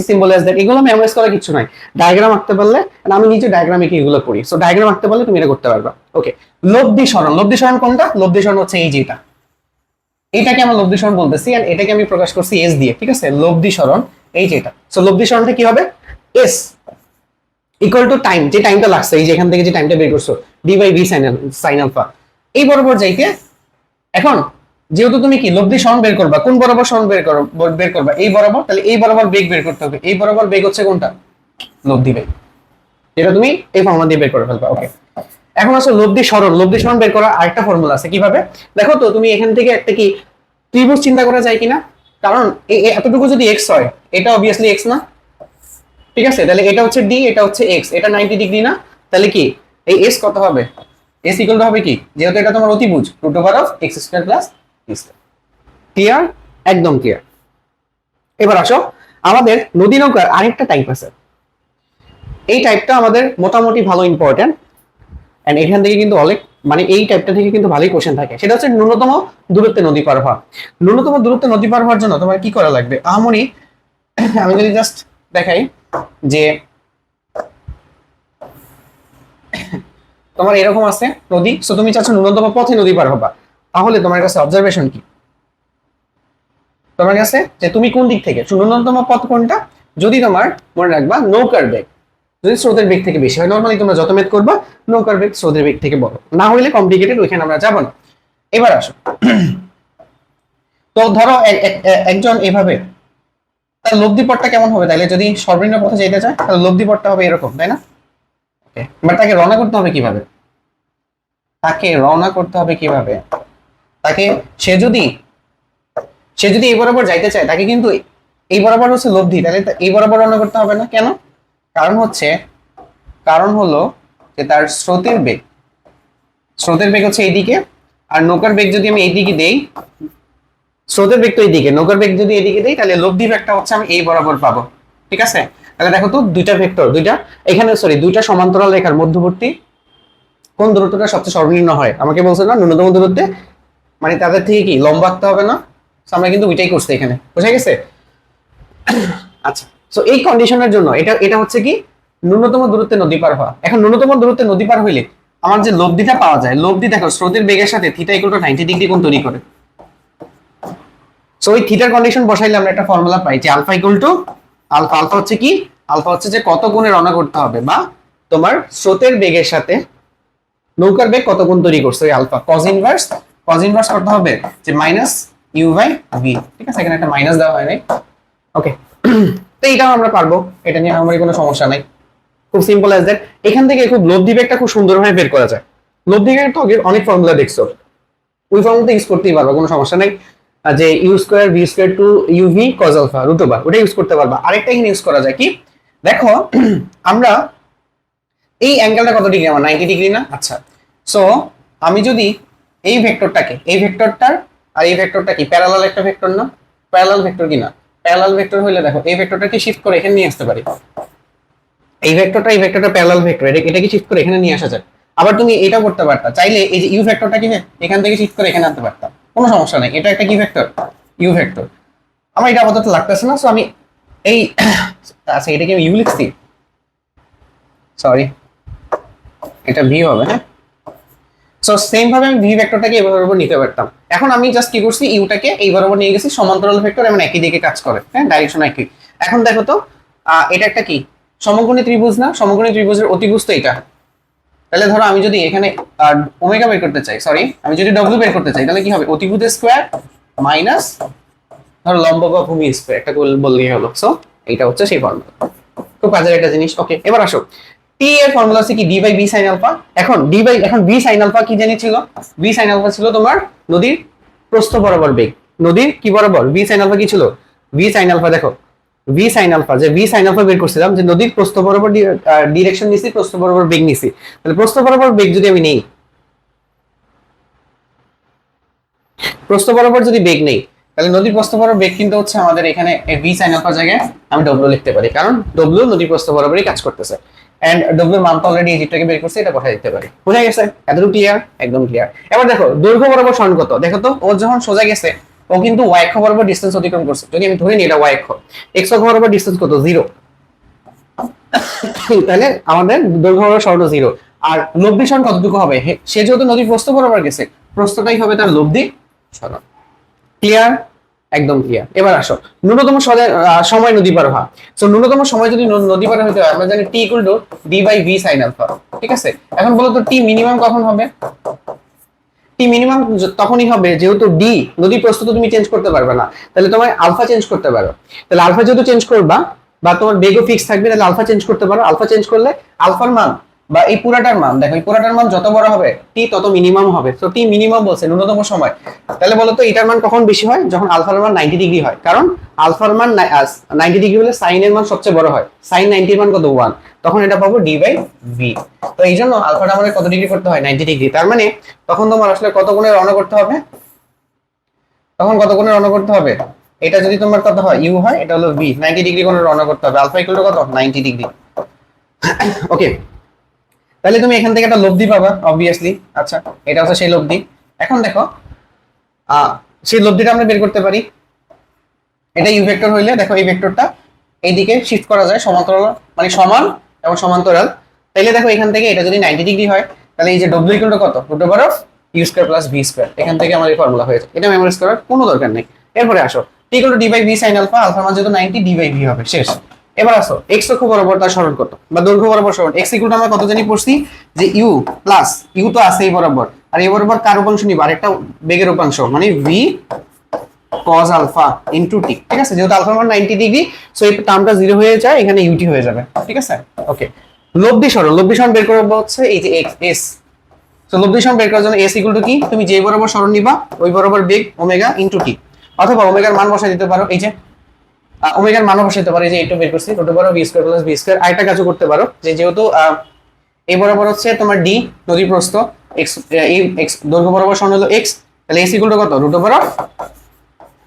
সিম্বল অ্যাজ দ্যাট, এগুলো মেমোরাইজ করা কিছু নাই, ডায়াগ্রাম আঁকতে পারলে, আমি নিজে ডায়াগ্রামে কি এগুলো করি, সো ডায়াগ্রাম আঁকতে পারলে তুমি এটা করতে পারবা। ওকে, লব্ধি সরণ, লব্ধি সরণ কোনটা, লব্ধি সরণ হচ্ছে এই যেটা, এটাকে আমরা লব্ধি সরণ বলতেছি, আর এটাকে আমি প্রকাশ করছি এস দিয়ে, ঠিক আছে। লব্ধি সরণ এই যেটা, সো লব্ধি সরণটা কি হবে, এস ইকুয়াল টু টাইম, যে টাইমটা লাগছে, এই যে এখান থেকে যে টাইমটা বের করছো, d by V sine alpha, এই বরাবর যাইতে। এখন যেহেতু তুমি কি লব্ধি সরণ বের করবা, কোন বরাবর সরণ বের করবা, এই বরাবর, তাহলে এই বরাবর বেগ বের করতে হবে। এই বরাবর বেগ হচ্ছে কোনটা, লব্ধি বেগ, যেটা তুমি এই ফর্মুলা দিয়ে বের করে ফেলবা। ওকে, এখন আসলে লব্ধি সরণ, লব্ধি সরণ বের করার আরেকটা ফর্মুলা আছে, কিভাবে দেখো তো, তুমি এখান থেকে একটা কি ত্রিভুজ চিন্তা করা যায় কিনা, কারণ এতটুকু যদি এক্স হয়, এটা অবভিয়াসলি এক্স না, ঠিক আছে, তাহলে এটা হচ্ছে ডি, এটা হচ্ছে এক্স, এটা 90 ডিগ্রি না, তাহলে কি এই এস কত হবে, এস ইকুয়াল টু হবে কি, যেহেতু এটা তোমার অতিভুজ, root over of x square plus b square. Clear, একদম ক্লিয়ার। এবার আসো, আমাদের নদী নৌকার আরেকটা টাইপ আছে, এই টাইপটা আমাদের মোটামুটি ভালো ইম্পর্টেন্ট, এন্ড এখান থেকে কিন্তু অনেক মানে এই টাইপটা থেকে কিন্তু ভালোই কোশ্চেন থাকে, সেটা হচ্ছে ন্যূনতম দূরত্বে নদী পার হওয়া। ন্যূনতম দূরত্বে নদী পার হওয়ার জন্য তোমার কি করা লাগবে, আমি যদি জাস্ট দেখাই যে তোমার এরকম আছে নদী, সো তুমি চাচ্ছ ন্যূনতম পথে নদী পার হবা, তাহলে তোমার কাছে অবজারভেশন কি, তোমার কাছে যে তুমি কোন দিক থেকে, ন্যূনতম পথ কোনটা, যদি তোমার মনে রাখবা নৌকার বেগ যদি স্রোতের বেগ থেকে বেশি হয়, নর্মালি তোমরা যত মেথ করবা নৌকার বেগ স্রোতের বেগ থেকে বড় না হইলে কমপ্লিকেটেড, ওইখানে আমরা যাবো না। এবার আসো, তো ধরো একজন এভাবে, তার লব্ধি পথটা কেমন হবে, তাহলে যদি সর্বনিম্ন পথে যেতে চায় তাহলে লব্ধি পথটা হবে এরকম, তাই না। বাট তাকে রওনা করতে হবে কিভাবে, তাকে রওনা করতে হবে কিভাবে, তাকে সে যদি এই বরাবর যাইতে চায়, তাকে কিন্তু এই বরাবর হচ্ছে লব্ধি, তাহলে এই বরাবর রওনা করতে হবে না, কেন, কারণ হলো যে তার স্রোতের বেগ হচ্ছে এইদিকে, আর নৌকার বেগ যদি আমি এইদিকে দেই, স্রোতের বেগ তো এইদিকে, নৌকার বেগ যদি এইদিকে দেই, তাহলে লব্ধি বেগটা হচ্ছে আমি এই বরাবর পাবো, ঠিক আছে। তাহলে দেখো তো দুইটা ভেক্টর, দুইটা সমান্তরাল রেখার মধ্যবর্তী কোন দূরত্বটা সবচেয়ে সর্বনিম্ন হয়, আমাকে বলছে না ন্যূনতম দূরত্বে মানে তাদের থেকে কি লম্বা আঁকতে হবে না। আমরা কিন্তু ওইটাই করছি এখানে, বোঝা গেছে? আচ্ছা, সো এই কন্ডিশনের জন্য এটা এটা হচ্ছে কি ন্যূনতম দূরত্বে নদী পার হওয়া। এখন ন্যূনতম দূরত্বে নদী পার হইলে আমার যে লব্ধিটা পাওয়া যায়, লব্ধি দেখো স্রোতের বেগের সাথে থিটা ইকুয়াল টু 90 ডিগ্রি কোণ তৈরি করে। সো ওই থিটার কন্ডিশন বসাইলে আমরা একটা ফর্মুলা পাই যে alpha equal to alpha. Alpha হচ্ছে কি? আলফা হচ্ছে যে কত গুণে রওনা করতে হবে, বা তোমার স্রোতের বেগের সাথে নৌকার বেগ কত গুণ তৈরি করছে, ওই আলফা। কজ ইনভার্স করতে হবে যে মাইনাস ইউ বাই ভি। ঠিক আছে, এখানে একটা মাইনাস দেওয়া হয় নাই। ওকে, তো এইটাও আমরা পারবো, এটা নিয়ে আমার কোনো সমস্যা নাই, খুব সিম্পল অ্যাজ দ্যাট। এখান থেকে খুব লব্ধি বেগটা খুব সুন্দরভাবে বের করা যায়। লব্ধি বেগ তো অনেক ফর্মুলা দেখছো, ওই ফর্মুলা ইউজ করতেই পারবা, কোনো সমস্যা নাই। যে u square v square two u v cos alpha root over, ওটা ইউজ করতে পারবা। আরেকটা এখানে ইউজ করা যায় কি, দেখো আমরা এই অ্যাঙ্গেলটা কত ডিগ্রি, আমার 90 ডিগ্রি না? আচ্ছা, সো আমি যদি এই ভেক্টরটাকে, এই ভেক্টরটার আর এই ভেক্টরটা কি প্যারালাল একটা ভেক্টর না? প্যারালাল ভেক্টর কি না? প্যারালাল ভেক্টর হইলে দেখো এই ভেক্টরটাকে শিফট করে এখানে নিয়ে আসতে পারি। এই ভেক্টরটা প্যারালাল ভেক্টর, এটাকে শিফট করে এখানে নিয়ে আসা যায়। আবার তুমি এটা করতে পারতা, চাইলে এই যে ইউ ভেক্টরটাকে এখান থেকে শিফট করে এখানে আনতে পারতাম, কোনো সমস্যা নাই। এটা একটা কি ভেক্টর? You vector. আমার এটা আপাতত লাগতেছে না, সো আমি এই আচ্ছা এটাকে আমি ইউ লিখছি, সরি এটা ভি হবে। হ্যাঁ, সো সেম ভাবে আমি ভি ভেক্টরটাকে এই বরাবর নিতে পারতাম। এখন আমি জাস্ট কি করছি, ইউটাকে এই বরাবর নিয়ে গেছি, সমান্তরাল ভেক্টর এবং একই দিকে কাজ করে, হ্যাঁ ডাইরেকশন একই। এখন দেখো তো এটা একটা কি সমকোণী ত্রিভুজ না? সমকোণী ত্রিভুজের অতিভুজ তো এটা। তাহলে ধরো আমি যদি এখানে ওমেগা বের করতে চাই, সরি আমি যদি ডব্লিউ বের করতে চাই, তাহলে কি হবে? অতিভুজের স্কোয়ার মাইনাস ধরো লম্ব বা ভূমি স্কোয়ার, একটা বললেই হলো। সো এইটা হচ্ছে সেই ফর্মুলা, খুব কাজের একটা জিনিস। ওকে, এবার আসো টি এর ফর্মুলা হচ্ছে কি d by b sine alpha. এখন এখন বি সাইন আলফা কি জানি ছিল? বি সাইন আলফা ছিল তোমার নদীর প্রস্থ বরাবর বেগ। নদীর কি বরাবর? বি সাইন আলফা কি ছিল? বি সাইন আলফা, দেখো ভি সাইন আলফা, যে ভি সাইন আলফা বের করছিলাম, যে নদীর প্রস্থ বরাবর ডিরেকশন নিছি, প্রস্থ বরাবর বেগ নিছি। তাহলে প্রস্থ বরাবর বেগ যদি আমি নেই, প্রস্থ বরাবর যদি বেগ নেই, তাহলে নদীর প্রস্থ বরাবর বেগ কিন্তু হচ্ছে আমাদের এখানে ভি সাইন আলফা জায়গায় আমি ডব্লিউ লিখতে পারি, কারণ ডব্লিউ নদীর প্রস্থ বরাবরই কাজ করতেছে। এন্ড ডব্লিউ এর মান তো অলরেডি এইটাকে বের করছে, এটা বসাই দিতে পারি। বুঝা গেছে? এতটুকু ক্লিয়ার? একদম ক্লিয়ার। এবার দেখো দৈর্ঘ্য বরাবর সরণ কত, দেখো তো ও যখন সোজা গেছে, ও কিন্তু ওয়াই অক্ষ বরাবর ডিসটেন্স অতিক্রম করছে। যদি আমি ধরে নিই এটা ওয়াই অক্ষ, এক্স অক্ষ বরাবর ডিসটেন্স কত? 0। তাহলে আমাদের দৈর্ঘ্য বরাবর সরণ 0। আর লব্ধি সরণ কতটুকু হবে? সে যেহেতু নদীর প্রস্থ বরাবর গেছে, প্রস্থটাই হবে তার লব্ধি সরণ। ক্লিয়ার? একদম ক্লিয়ার। এবার আসো ন্যূনতম সময় নদী পার হওয়া। সো ন্যূনতম সময় যদি নদী পার হইতে হয়, আমরা জানি T equal to D by V sine alpha. ঠিক আছে, এখন বলো তো টি মিনিমাম কখন হবে? টি মিনিমাম তখনই হবে যেহেতু ডি নদী প্রস্থ তো তুমি চেঞ্জ করতে পারবে না, তাহলে তোমার আলফা চেঞ্জ করতে পারো। তাহলে আলফা যেহেতু চেঞ্জ করবা, বা তোমার বেগও ফিক্স থাকবে, তাহলে আলফা চেঞ্জ করতে পারো। আলফা চেঞ্জ করলে আলফার মান বা এই পুরাটার মান, দেখো এই পুরাটার মান যত বড় হবে টি তত মিনিমাম হবে। তো টি মিনিমাম বলছে ন্যূনতম সময়। তাহলে বলো তো এটার মান কখন বেশি হয়? যখন আলফার মান 90 ডিগ্রি হয়, কারণ আলফার মান 90 ডিগ্রি হলে সাইনের মান সবচেয়ে বড় হয়। সাইন 90 এর মান কত? 1। তখন এটা পাবো ডি বাই ভি। তো এই জন্য আলফাটা আমাদের কত ডিগ্রি করতে হয়? 90 ডিগ্রি। তার মানে তখন তোমার আসলে কত গুণে রওনা করতে হবে? তখন কত গুণে রওনা করতে হবে? এটা যদি তোমার কত হয়? ইউ হয়, এটা হলো ভি, 90 ডিগ্রি কোণে রওনা করতে হবে। আলফা ইকুয়াল টু কত? 90 ডিগ্রি। ওকে, তাহলে তুমি এখান থেকে একটা লব্ধি পাবা অবভিয়াসলি। আচ্ছা, এটা হচ্ছে সেই লব্ধি। এখন দেখো সেই লব্ধিটা আমরা বের করতে পারি। এটা ইউ ভেক্টর হইলে দেখো এই ভেক্টরটা এইদিকে শিফট করা যায়, সমান্তরাল মানে সমান এবং সমান্তরাল। তাইলে দেখো এখান থেকে এটা যদি 90 ডিগ্রি হয়, তাহলে এই যে ডব্লিউ ইকুয়াল টু কত? Root over of u square plus v square. এখান থেকে আমাদের ফর্মুলা হয়ে যায়। এটা মেমোরাইজ করার কোনো দরকার নেই। এরপরে আসো T equal to D by V sine alpha, alpha মান যেহেতু 90, ডি বাই ভি হবে, শেষ। এবার আসো এক্স অক্ষ বরাবর তার সরণ কত, বা দৈর্ঘ্য বরাবর সরণ। এক্স ইকুয়াল টু আমরা কত জানি পড়ছি, যে ইউ প্লাস ইউ তো আছে এই বরাবর, আর এই বরাবর কার উপাংশ নিবা? আরেকটা বেগের উপাংশ, মানে v cos alpha into t. ঠিক আছে, যেহেতু আলফা মান 90 ডিগ্রি, সো এই টার্মটা 0 হয়ে যায়, এখানে ইউটি হয়ে যাবে। ঠিক আছে, ওকে। লব্ধি সরণ বের করবো হচ্ছে এই যে এক্স এস। সো লব্ধি সরণ বের করার জন্য এস ইকুয়াল টু কি? তুমি যে বরাবর সরণ নিবা ওই বরাবর বেগ ওমেগা ইনটু টি, অথবা ওমেগার মান বসাই দিতে পারো। এই যে ওমেগার মানও বসাইতে পারো, এই যে এইটা বের করছি, root over v square plus v square. আরেকটা কাজও করতে পারো, যে যেহেতু এই বরাবর হচ্ছে তোমার ডি নদী প্রস্থ, এক্স এই এক্স দৈর্ঘ্য বরাবর সরণ হলো এক্স, তাহলে এস ইকুয়াল টু কত? Root over of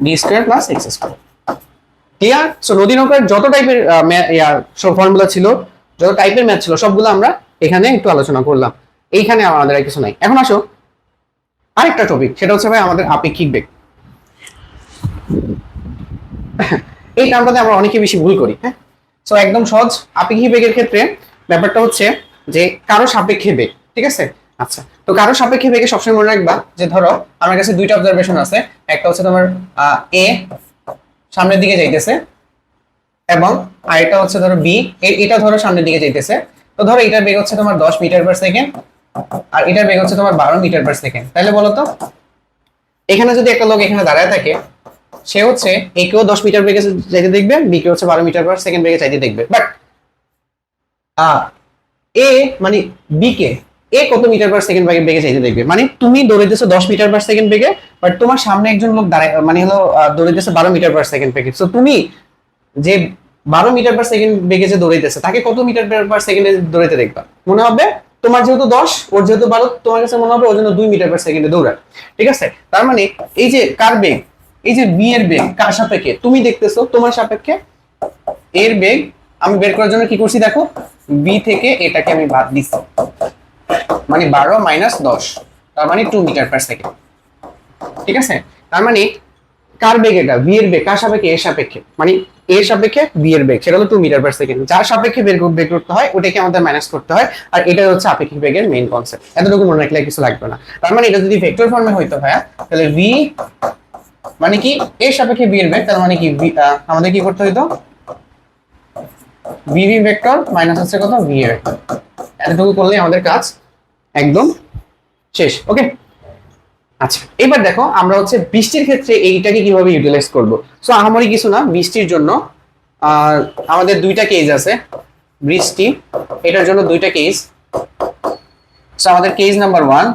d square plus x square. Clear? So নদী নৌকার যত টাইপের সব ফর্মুলা ছিল, যত টাইপের ম্যাথ ছিল, সবগুলো আমরা এখানে একটু আলোচনা করলাম। এইখানে আমাদের আর কিছু নাই। এখন আসো আরেকটা টপিক, সেটা হচ্ছে ভাই আমাদের আপেক্ষিক বেগ। এই টার্মটাতে আমরা অনেকে বেশি ভুল করি। হ্যাঁ, সো একদম সহজ। আপেক্ষিক বেগের ক্ষেত্রে ব্যাপারটা হচ্ছে যে কারো সাপেক্ষে বেগ, ঠিক আছে? আচ্ছা, তো কারো সাপেক্ষে বেগে সবসময় মনে রাখবা যে ধরো আমার কাছে দুইটা অবজারভেশন আছে, একটা হচ্ছে তোমার এ সামনের দিকে যাইতেছে, এবং আরেকটা হচ্ছে ধরো বি, এটা ধরো সামনের দিকে যাইতেছে। তো ধরো এটার বেগ হচ্ছে তোমার 10 মিটার পার সেকেন্ড, আর এটার বেগ হচ্ছে তোমার 12 মিটার পার সেকেন্ড। তাহলে বলো তো, এখানে যদি একটা লোক এখানে দাঁড়ায় থাকে, সে হচ্ছে এ কেও 10 মিটার বেগে যাইতে দেখবে, বি কে হচ্ছে 12 মিটার পার সেকেন্ড বেগে চাইতে দেখবে। বাট এ মানে বি কে এ কত মিটার পার সেকেন্ড বেগে চাইতে দেখবে? মানে তুমি দৌড়াইতেছো 10 মিটার পার সেকেন্ড বেগে, বাট তোমার সামনে একজন লোক দাঁড়ায় মানে হলো দৌড়াইতেছে 12 মিটার পার সেকেন্ড বেগে। সো তুমি যে 12 মিটার পার সেকেন্ড বেগে যে দৌড়াইতেছে, তাকে কত মিটার পার সেকেন্ডে দৌড়াইতে দেখবা? মনে হবে তোমার যেহেতু 10, ওর যেহেতু 12, তোমার কাছে মনে হবে ওর জন্য 2 মিটার পার সেকেন্ডে দৌড়ায়। ঠিক আছে? তার মানে এই যে কার বেগ, এই যে বি এর বেগ কার সাপেক্ষে তুমি দেখতেছো, তোমার সাপেক্ষে এর বেগ আমি বের করার জন্য কি করছি দেখো, বি থেকে এটাকে আমি বাদ দিচ্ছি, মানে 12 মাইনাস 10, তার মানে 2 মিটার পার সেকেন্ড। ঠিক আছে? তার মানে কার বেগ এটা? বি এর বেগ কার সাপেক্ষে? এর সাপেক্ষে, মানে এর সাপেক্ষে বি এর বেগ, সেটা হলো 2 মিটার পার সেকেন্ড। যার সাপেক্ষে বের করতে হয় ওটাকে আমাদের মাইনাস করতে হয়, আর এটা হচ্ছে আপেক্ষিক বেগের মেইন কনসেপ্ট। এতটুকু মনে রাখলে কিছু লাগবে না। তার মানে এটা যদি ভেক্টর ফর্মে হইতো ভাইয়া, তাহলে ভি মানে কি এর সাপেক্ষে বি এর বেগ, তার মানে কি আমাদের কি করতে হইতো, ভিভি ভেক্টর মাইনাস হচ্ছে কত, ভি এর ভেক্টর। এতটুকু করলেই আমাদের কাজ একদম শেষ। ওকে, আচ্ছা এবার দেখো আমরা হচ্ছে বৃষ্টির ক্ষেত্রে এইটাকে কিভাবে ইউটিলাইজ করব। সো আহামরি কিছু না, বৃষ্টির জন্য আমাদের দুইটা কেস আছে। বৃষ্টি, এটার জন্য দুইটা কেস। সো আমাদের কেস নাম্বার 1,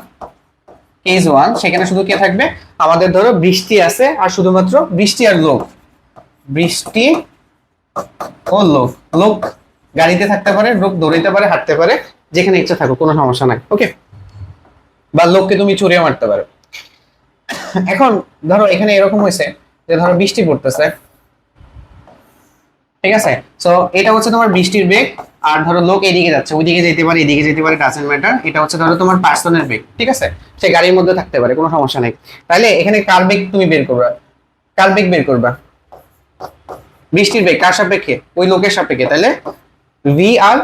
কেস 1, সেখানে শুধু কে থাকবে, আমাদের ধরো বৃষ্টি আছে আর শুধুমাত্র বৃষ্টি আর লোক, বৃষ্টি ও লোক। লোক গাড়িতে থাকতে পারে, লোক দৌড়াইতে পারে, হাঁটতে পারে, যেখানে ইচ্ছা থাকো, কোনো সমস্যা নাই। ওকে, বা লোককে তুমি চুরিয়ে মারতে পারো। এখন ধরো এখানে এরকম হয়েছে যে ধরো বৃষ্টি পড়তেছে, ঠিক আছে? সো এটা হচ্ছে তোমার বৃষ্টির বেগ, আর ধরো লোক এদিকে যাচ্ছে, ওইদিকে যেতে পারে, এদিকে যেতে পারে, ডাজন্ট ম্যাটার। এটা হচ্ছে ধরো তোমার পার্সনের বেগ, ঠিক আছে? সে গাড়ির মধ্যে থাকতে পারে, কোনো সমস্যা নেই। তাহলে এখানে কার বেগ তুমি বের করবা, কার বেগ বের করবা? বৃষ্টির বেগ কার সাপেক্ষে? ওই লোকের সাপেক্ষে। তাহলে ভি আর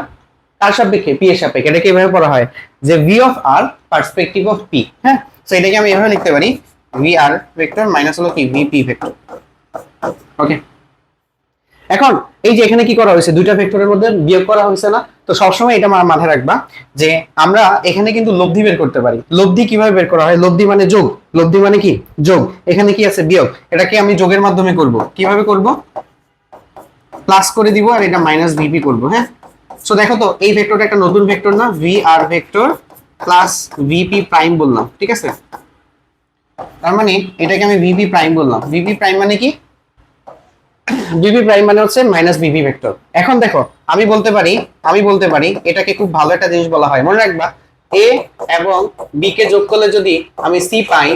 কার সাপেক্ষে? পি এর সাপেক্ষে। এটাকে এভাবে পড়া হয় যে v of r perspective of p. হ্যাঁ, সো এটাকে আমি এভাবে লিখতে পারি, ভি আর ভেক্টর মাইনাস হলো কি ভি পি ভেক্টর। ওকে, এখন এই যে এখানে কি করা হয়েছে, দুইটা ভেক্টরের মধ্যে বিয়োগ করা হয়েছে না? তো সবসময় এটা মাথায় রাখবা যে আমরা এখানে কিন্তু লব্ধি বের করতে পারি। লব্ধি কিভাবে বের করা হয়? লব্ধি মানে যোগ, লব্ধি মানে কি যোগ। এখানে কি আছে বিয়োগ, এটাকে আমি যোগের মাধ্যমে করব। কিভাবে করব? প্লাস করে দিব আর এটা মাইনাস ভিপি করব। হ্যাঁ, সো দেখো তো এই ভেক্টরটা একটা নতুন ভেক্টর না, ভি আর ভেক্টর প্লাস ভিপি প্রাইম বললাম, ঠিক আছে? তার মানে এটাকে আমি ভিপি প্রাইম বললাম। ভিপি প্রাইম মানে কি? ভিপি প্রাইম মানে হচ্ছে মাইনাস ভিপি ভেক্টর। এখন দেখো আমি বলতে পারি এটাকে খুব ভালো একটা জিনিস বলা হয়, মনে রাখবা, এ এবং বি কে যোগ করলে যদি আমি সি পাই,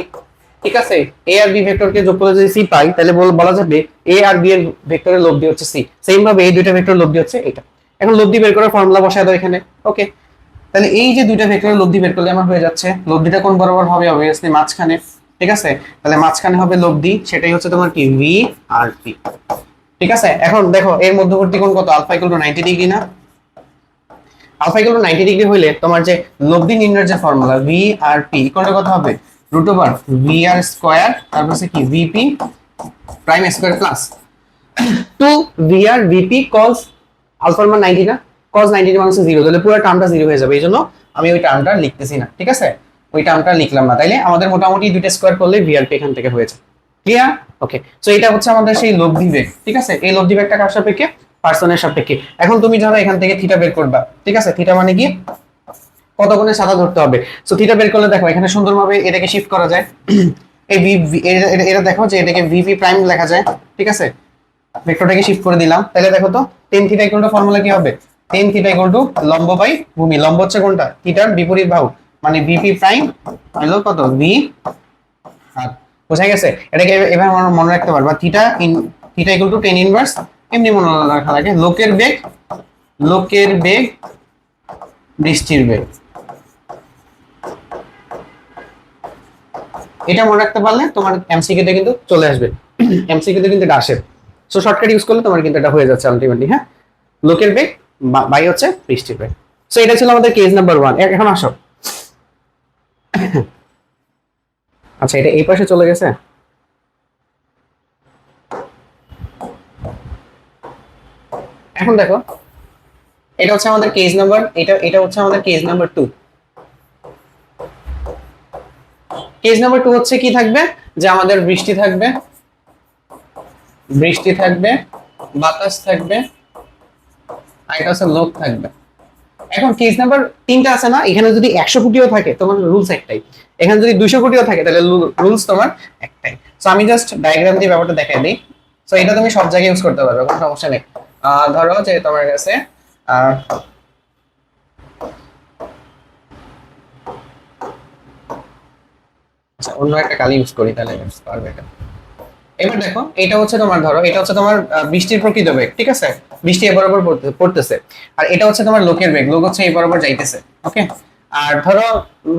ঠিক আছে, এ আর বি ভেক্টরকে যোগ করলে যদি সি পাই, তাহলে বলা যাবে এ আর বি এর ভেক্টরের লব্ধি হচ্ছে সি। সেম ভাবে এই দুইটা ভেক্টরের লব্ধি হচ্ছে এটা। এখন লব্ধি বের করার ফর্মুলা বসায় দাও এখানে। ওকে, তাহলে এই যে দুইটা ভেক্টরের লব্ধি বের করলে আমার হয়ে যাচ্ছে, লব্ধিটা কোন বরাবর হবে? অবভিয়াসলি মাঝখানে, ঠিক আছে? তাহলে মাঝখানে হবে লব্ধি, সেটাই হচ্ছে তোমার কি ভি আর পি। ঠিক আছে, এখন দেখো এর মধ্যবর্তী কোণ কত? আলফা ইকুয়াল টু 90 ডিগ্রি না? আলফা ইকুয়াল টু 90 ডিগ্রি হইলে তোমার যে লব্ধি নির্ণয়ের যে formula V R P equal to কত হবে? Root over V R square, তারপর হচ্ছে কি VP prime square plus 2 V R VP cos আলফার মান 90 না? cos 90 মান হচ্ছে 0, তাহলে পুরো টার্মটা 0 হয়ে যাবে। এইজন্য আমি ওই টার্মটা লিখতেছি না, ঠিক আছে? ওই টার্মটা লিখলাম না। তাইলে আমাদের মোটামুটি দুইটা স্কয়ার করলে ভি আর পি এখান থেকে হয়ে যায়। ক্লিয়ার? ওকে, সো এটা হচ্ছে আমাদের সেই লব্ধি বেগ, ঠিক আছে? এই লব্ধি বেগটা কার সাপেক্ষে? পার্সনের সাপেক্ষে। এখন তুমি ধরো এখান থেকে থিটা বের করবা, ঠিক আছে? থিটা মানে কি? কত কোণে সাদা ধরতে হবে। সো থিটা বের করলে দেখো এখানে সুন্দরভাবে এটাকে শিফট করা যায়। এই এটা দেখো যে এটাকে ভিপি প্রাইম লেখা যায়, ঠিক আছে? ভেক্টরটাকে শিফট করে দিলাম। তাহলে দেখো তো tan theta equal to formula কি হবে? tan থিটা ইকুয়াল টু লম্ব বাই ভূমি। লম্ব হচ্ছে কোনটা? থিটার বিপরীত বাহু, মানে ভিপি প্রাইম হলো কত? ভি আর। বোঝা গেছে? এটাকে এভাবে মনে রাখতে পারবা, theta equal to tan inverse. এমনি মনে রাখা লাগে লোকের বেগ বৃষ্টির বেগ। এটা মনে রাখতে পারলে তোমার এমসিকিউ তে কিন্তু চলে আসবে। এমসিকিউ তে কিন্তু এটা আসে। সো শর্টকাট ইউজ করলে তোমার কিন্তু এটা হয়ে যাচ্ছে আলটিমেটলি। হ্যাঁ, লোকের বেগ বাই হচ্ছে বৃষ্টির বেগ। সো এটা ছিল আমাদের কেস নাম্বার 1। এখন আসো, আচ্ছা এটা এই পাশে চলে গেছে। এখন দেখো, এটা হচ্ছে আমাদের কেস নাম্বার, এটা হচ্ছে আমাদের কেস নাম্বার 2। কেস নাম্বার 2 হচ্ছে কি থাকবে, যে আমাদের বৃষ্টি থাকবে, বাতাস থাকবে, আর এটা হচ্ছে লোক থাকবে। এখন কেস নাম্বার 3টা আছে না, এখানে যদি 100 কোটিও থাকে তোমার রুলস একটাই, এখানে যদি 200 কোটিও থাকে তাহলে রুলস তোমার একটাই। সো আমি জাস্ট ডায়াগ্রাম দিয়ে ব্যাপারটা দেখাই দিই। সো এটা তুমি সব জায়গায় ইউজ করতে পারবে, কোনো সমস্যা নেই। ধরো যে তোমার কাছে আচ্ছা অন্য একটা কালি ইউজ করি তাহলে পারবে এটা। এবার দেখো, এটা হচ্ছে তোমার, ধরো এটা হচ্ছে তোমার বৃষ্টির প্রকৃত বেগ, ঠিক আছে, বৃষ্টি এ বরাবর পড়তেছে। আর এটা হচ্ছে তোমার লোকের বেগ, লোক হচ্ছে এই বরাবর যাইতেছে। ওকে, আর ধরো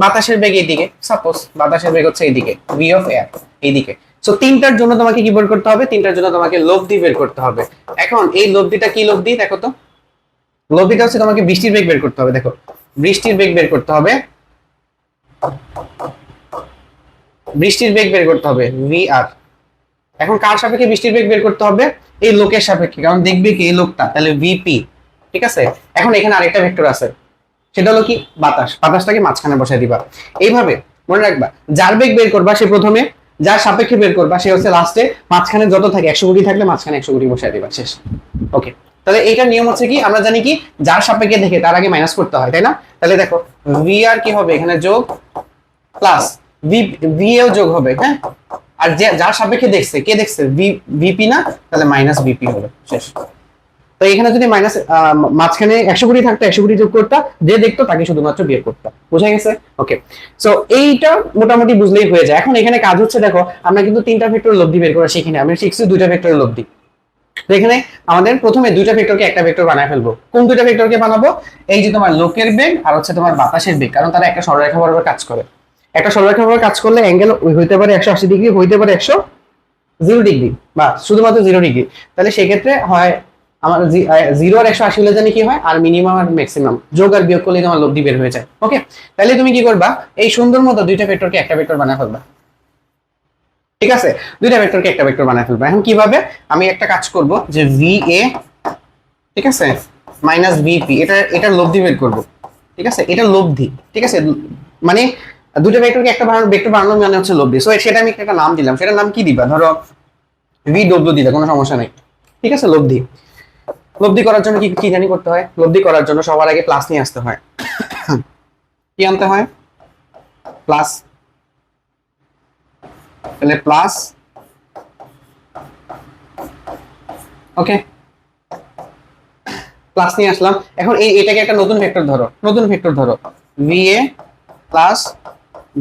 বাতাসের বেগ এইদিকে, সাপোজ বাতাসের বেগ হচ্ছে এইদিকে, ভি অফ এয়ার এইদিকে। সো তিনটার জন্য তোমাকে কি বের করতে হবে, তিনটার জন্য তোমাকে লব্ধি বের করতে হবে। এখন এই লব্ধিটা কি লব্ধি দেখো তো, লব্ধিটা হচ্ছে তোমাকে বৃষ্টির বেগ বের করতে হবে। দেখো বৃষ্টির বেগ বের করতে হবে, বৃষ্টির বেগ বের করতে হবে ভি আর। এখন কার সাপেক্ষে বৃষ্টির বেগ বের করতে হবে, এই লোকের সাপেক্ষে, কারণ দেখবে কি এই লোকটা, তাহলে ভিপি, ঠিক আছে। এখন এখানে আরেকটা ভেক্টর আছে, সেটা হলো কি বাতাস, বাতাসটাকে মাঝখানে বসায় দিবা। এইভাবে মনে রাখবা, যার বেগ বের করবা সে প্রথমে, যার সাপেক্ষে বের করবা সে হচ্ছে লাস্টে, মাঝখানে যত থাকে 100 কোটি থাকলে মাঝখানে 100 কোটি বসায় দিবা, শেষ। ওকে, তাহলে এইটার নিয়ম হচ্ছে কি, আমরা জানি কি যার সাপেক্ষে দেখে তার আগে মাইনাস করতে হয়, তাই না? তাহলে দেখো ভি আর কি হবে এখানে যোগ, প্লাস ভি, ভি এও যোগ হবে, হ্যাঁ। আর যে যার সাপেক্ষে দেখছে, কে দেখছে, ভিপি না, তাহলে মাইনাস ভিপি হবে, শেষ। তো এখানে যদি মাইনাস মাঝখানে 100 কোটি থাকতো, 100 কোটি যোগ করতে, যে দেখতো তাকে শুধুমাত্র বের করতে, বোঝা গেছে? ওকে, সো এইটা মোটামুটি বুঝলেই হয়ে যায়। এখন এখানে কাজ হচ্ছে, দেখো আমরা কিন্তু তিনটা ভেক্টর লব্ধি বের করা শিখিনি, আমি শিখছি দুইটা ভেক্টরের লব্ধি। তো এখানে আমাদের প্রথমে দুইটা ভেক্টরকে একটা ভেক্টর বানায় ফেলবো। কোন দুইটা ভেক্টরকে বানাবো, এই যে তোমার লোকের বেগ আর হচ্ছে তোমার বাতাসের বেগ, কারণ তারা একটা সরলরেখা বরাবর কাজ করে। একটা সরলরেখা বরাবর কাজ করলে অ্যাঙ্গেল হইতে পারে 180 ডিগ্রি, হইতে পারে 100 ডিগ্রি, বা শুধুমাত্র 0 ডিগ্রি। তাহলে সেক্ষেত্রে হয় আমার 0 আর 180 হলে জানি কি হয়, আর মিনিমাম আর ম্যাক্সিমাম যোগ আর বিয়োগ করলে তোমার লব্ধি বের হয়ে যায়। ওকে, তাহলে তুমি কি করবা, এই সুন্দর মতো দুইটা ভেক্টরকে একটা ভেক্টর বানায় ফেলবা, ঠিক আছে। দুইটা ভেক্টরকে একটা ভেক্টর বানায় ফেলবা। এখন কিভাবে, আমি একটা কাজ করব যে ভি এ, ঠিক আছে, মাইনাস ভিপি, এটার লব্ধি বের করব, ঠিক আছে, এটা লব্ধি, ঠিক আছে। মানে দুটো ভেক্টরকে একটা ভেক্টর বানানো মানে হচ্ছে লব্ধি। সো সেটা আমি একটা নাম দিলাম, সেটার নাম কি দিবা, ধরো ভি ডব্লিউ দিলে কোনো সমস্যা নেই, ঠিক আছে। লব্ধি, লব্ধি করার জন্য কি কি জানি করতে হয়, লব্ধি করার জন্য সবার আগে প্লাস নিয়ে আসতে হয়। কি আনতে হয়, প্লাস, তাহলে প্লাস, ওকে, প্লাস নিয়ে আসলাম। এখন এটাকে একটা নতুন ভেক্টর ধরো, নতুন ভেক্টর ধরো V A plus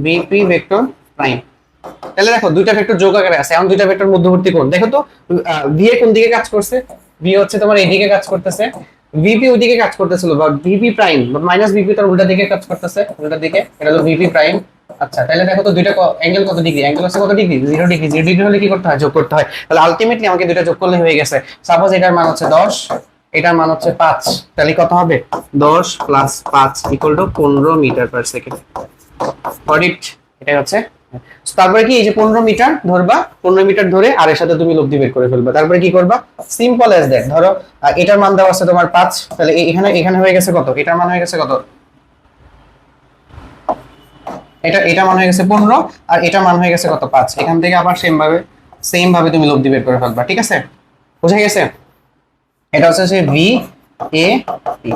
VP vector prime. তাহলে দেখো দুইটা ভেক্টর যোগ আকারে আছে। এখন দুইটা ভেক্টর মধ্যবর্তী কোণ দেখো তো, ভি এ কোন দিকে কাজ করছে, ভি হচ্ছে তোমার এইদিকে কাজ করতেছে, ভিপি ওইদিকে কাজ করতেছিল, বা ভিপি প্রাইম মাইনাস ভিপি তার উল্টা দিকে কাজ করতেছে, উল্টা দিকে, এটা হলো ভিপি প্রাইম। আচ্ছা তাহলে দেখো তো দুইটা অ্যাঙ্গেল কত ডিগ্রি, অ্যাঙ্গেল হচ্ছে কত ডিগ্রি, 0 ডিগ্রি। 0 ডিগ্রি হলে কি করতে হয়, যোগ করতে হয়। তাহলে আলটিমেটলি আমাকে দুইটা যোগ করলে হয়ে গেছে। সাপোজ এটার মান হচ্ছে 10, এটার মান হচ্ছে 5, তাহলে কত হবে, 10 plus 5 equal to 15 metre per second. অডিট, এটা হচ্ছে। তারপরে কি, এই যে 15 মিটার ধরবা, 15 মিটার ধরে আর এর সাথে তুমি লব্ধি বের করে ফেলবা। তারপরে কি করবা, সিম্পল অ্যাজ দ্যাট। ধরো এটার মান দেওয়া আছে তোমার 5, তাহলে এখানে এখানে হয়ে গেছে কত, এটার মান হয়ে গেছে কত, এটা মান হয়ে গেছে 15, আর এটার মান হয়ে গেছে কত, 5। এখান থেকে আবার সেম ভাবে তুমি লব্ধি বের করে ফেলবা, ঠিক আছে, বুঝা গেছে? এটা হচ্ছে সে ভি এ পি,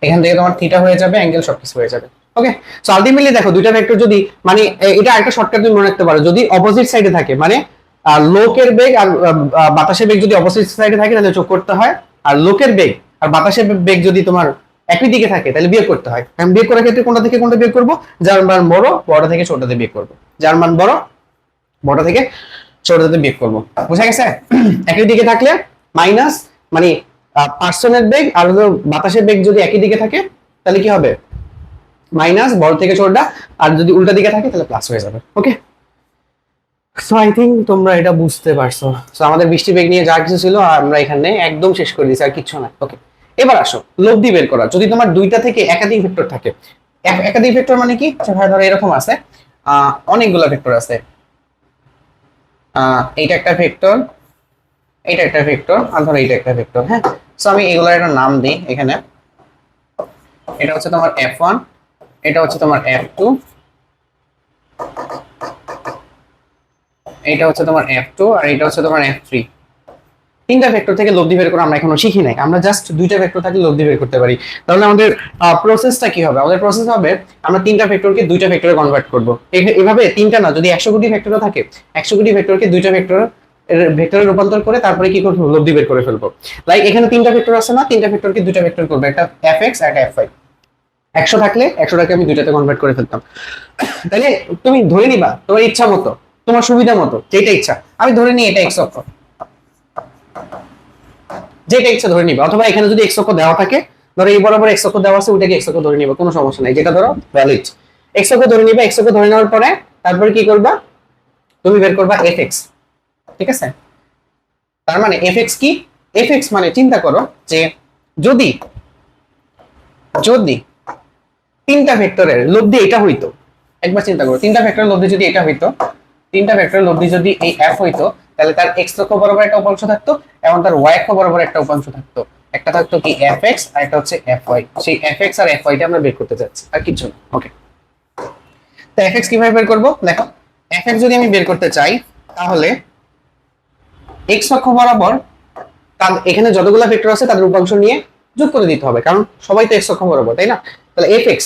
এখান থেকে তোমার থিটা হয়ে যাবে, অ্যাঙ্গেল সবকিছু হয়ে যাবে। ওকে, সো আলটিমেটলি দেখো দুইটা ভেক্টর যদি, মানে এটা একটা শর্টকাট তুমি মনে রাখতে পারো, যদি অপোজিট সাইডে থাকে, মানে লোকের বেগ আর বাতাসের বেগ যদি অপোজিট সাইডে থাকে তাহলে যোগ করতে হয়, আর লোকের বেগ আর বাতাসের বেগ যদি তোমার একই দিকে থাকে তাহলে বিয়োগ করতে হয়। আমি বিয়োগ করার ক্ষেত্রে কোনটা থেকে কোনটা বিয়োগ করবো, যার মান বড় বড় থেকে ছোটতে বিয়োগ করবো, যার মান বড় বড় থেকে ছোটতে বিয়োগ করবো, বুঝা গেছে? একই দিকে থাকলে মাইনাস, মানে পার্সনের বেগ আর বাতাসের বেগ যদি একই দিকে থাকে তাহলে কি হবে, মাইনাস বড় থেকে ছোটটা, আর যদি উল্টা দিকে থাকে তাহলে প্লাস হয়ে যাবে। ওকে, সো আই থিঙ্ক তোমরা এটা বুঝতে পারছো। সো আমাদের বৃষ্টি বেগ নিয়ে যা কিছু ছিল আমরা এখানে একদম শেষ করে দিয়েছি, আর কিছু না। ওকে, এবার আসো লব্ধি বের করা। যদি তোমার দুইটা থেকে একাধিক ভেক্টর থাকে, একাধিক ভেক্টর মানে কি, আচ্ছা ভাই ধরো এরকম আছে, অনেকগুলো ভেক্টর আছে, এইটা একটা ভেক্টর, এইটা একটা ভেক্টর, আর ধরো এইটা একটা ভেক্টর, হ্যাঁ। সো আমি এগুলোর একটা নাম দিই এখানে। এটা হচ্ছে তোমার F1, এটা হচ্ছে তোমার F2, এটা হচ্ছে তোমার F2, আর এটা হচ্ছে তোমার F3। তিনটা ভেক্টর থেকে লব্ধি বের করা আমরা এখনো শিখি নাই, আমরা জাস্ট দুইটা ভেক্টর থাকলে লব্ধি বের করতে পারি। তাহলে আমাদের প্রসেসটা কি হবে? আমাদের প্রসেস হবে আমরা তিনটা ভেক্টরকে দুইটা ভেক্টরে কনভার্ট করব। এভাবে তিনটা না, যদি 100 কোটি ভেক্টরও থাকে, 100 কোটি ভেক্টরকে দুইটা ভেক্টরে রূপান্তর করে তারপরে কি করবো, লব্ধি বের করে ফেলবো। লাইক এখানে তিনটা ভেক্টর আছে না, তিনটা ভেক্টরকে দুইটা ভেক্টর করবো, একটা Fx আর একটা Fy। 100 থাকলে 100টাকে আমি দুইটাতে কনভার্ট করে ফেলতাম। তাহলে তুমি ধরে নিবা তোমার ইচ্ছা মতো, তোমার সুবিধা মতো, যেটা ইচ্ছা। আমি ধরে নিই এটা x অক্ষ, যেটা ইচ্ছা ধরে নিবে। অথবা এখানে যদি x অক্ষ দেওয়া থাকে, ধরো এই বরাবর x অক্ষ দেওয়া আছে, ওইটাকে x অক্ষ ধরে নিবে, কোনো সমস্যা নাই, যেটা ধরো ভ্যালিড। x অক্ষ ধরে নিবে, x অক্ষ ধরে নেওয়ার পরে তারপরে কি করবা, তুমি বের করবা fx। ঠিক আছে, তার মানে fx কি, fx মানে চিন্তা করো যে যদি যদি তিনটা ভেক্টরের লব্ধি এটা হইতো, একবার চিন্তা করো, তিনটা ভেক্টরের লব্ধি যদি এটা হইতো, তিনটা ভেক্টরের লব্ধি যদি এই f হইতো, তাহলে তার x অক্ষ বরাবর একটা উপাংশ থাকতো এবং তার y অক্ষ বরাবর একটা উপাংশ থাকতো। একটা থাকতো কি fx, আর একটা হচ্ছে fy। সেই fx আর fy টা আমরা বের করতে যাচ্ছি, আর কিছু না। ওকে, তো fx কিভাবে বের করব? দেখো, fx যদি আমি বের করতে চাই, তাহলে x অক্ষ বরাবর এখানে যতগুলো ভেক্টর আছে তাদের উপাংশ নিয়ে যোগ করে দিতে হবে, কারণ সবাই তো x অক্ষ বরাবর, তাই না? তাহলে fx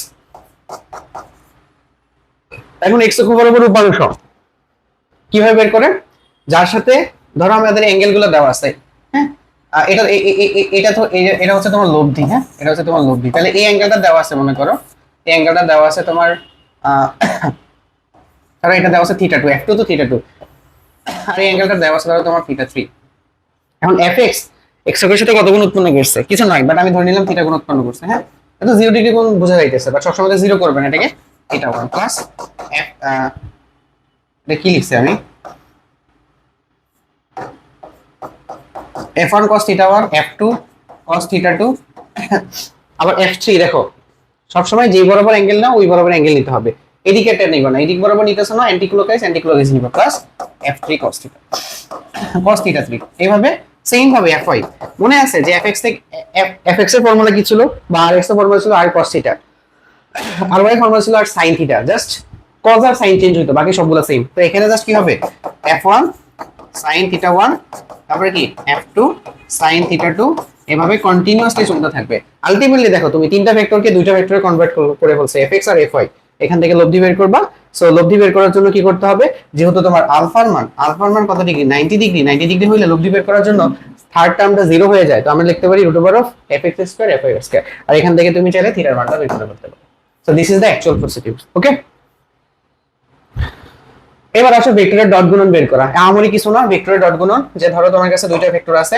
এখন x অক্ষ বরাবর উপাংশ কিভাবে বের করে, যার সাথে ধরো আমাদের অ্যাঙ্গেল গুলো দেওয়া আছে, হ্যাঁ। এটা এটা তো এটা হচ্ছে তোমার লব্ধি, হ্যাঁ, এটা হচ্ছে তোমার লব্ধি। তাহলে এই অ্যাঙ্গেলটা দেওয়া আছে, মনে করো এই অ্যাঙ্গেলটা দেওয়া আছে তোমার, ধরো এটা দেওয়া আছে θ2, f2 তো θ2, আর এই অ্যাঙ্গেলটা দেওয়া আছে ধরো তোমার θ3। এখন fx x অক্ষের সাথে কত গুণ উৎপন্ন করছে কিছু নয়, বাট আমি ধরে নিলাম θ গুণ উৎপন্ন করছে, হ্যাঁ। এটা 0 ডিগ্রি কোণ বোঝা যাইতেছে, বাট সবসময় 0 করবেন এটাকে, θ1 প্লাস f, এটা কি লিখছি আমি, f1 cos θ1, f2 cos θ2, আবার f3। দেখো সবসময় যেই বরাবর অ্যাঙ্গেল না ওই বরাবর অ্যাঙ্গেল নিতে হবে, এদিকে এটা নিব না, এদিক বরাবর নিতেছ না, অ্যান্টি ক্লকওয়াইজ নিব, প্লাস f3 cos θ3। এইভাবে সেম ভাবে fy, মনে আছে যে fx থেকে fx এর ফর্মুলা কি ছিল, বা rx এর ফর্মুলা ছিল r cos θ, আর y এর ফর্মুলা ছিল r sin θ। জাস্ট cos আর sin চেঞ্জ হইতো, বাকি সবগুলো সেম। তো এখানে জাস্ট কি হবে, f1 sin θ1, তারপরে কি f2 sin θ2, এভাবে কন্টিনিউয়াসলি চলতে থাকবে। আলটিমেটলি দেখো তুমি তিনটা ভেক্টরকে দুইটা ভেক্টরে কনভার্ট করে ফেলছো, fx আর fy। এখান থেকে লব্ধি বের করবা। সো লব্ধি বের করার জন্য কি করতে হবে, যেহেতু তোমার আলফার মান কত ডিগ্রি, 90 ডিগ্রি, 90 ডিগ্রি হইলে লব্ধি বের করার জন্য থার্ড টার্মটা 0 হয়ে যায়, তো আমরা লিখতে পারি √fx² fy²। আর এখান থেকে তুমি চাইলে থিটার মানটা বের করে ফেলতে পারো। So this is the actual procedure. Okay, এবার আসো ভেক্টরের ডট গুণন বের করা। আমারই কিছু না, ভেক্টরের ডট গুণন, যে ধরো তোমার কাছে দুইটা ভেক্টর আছে,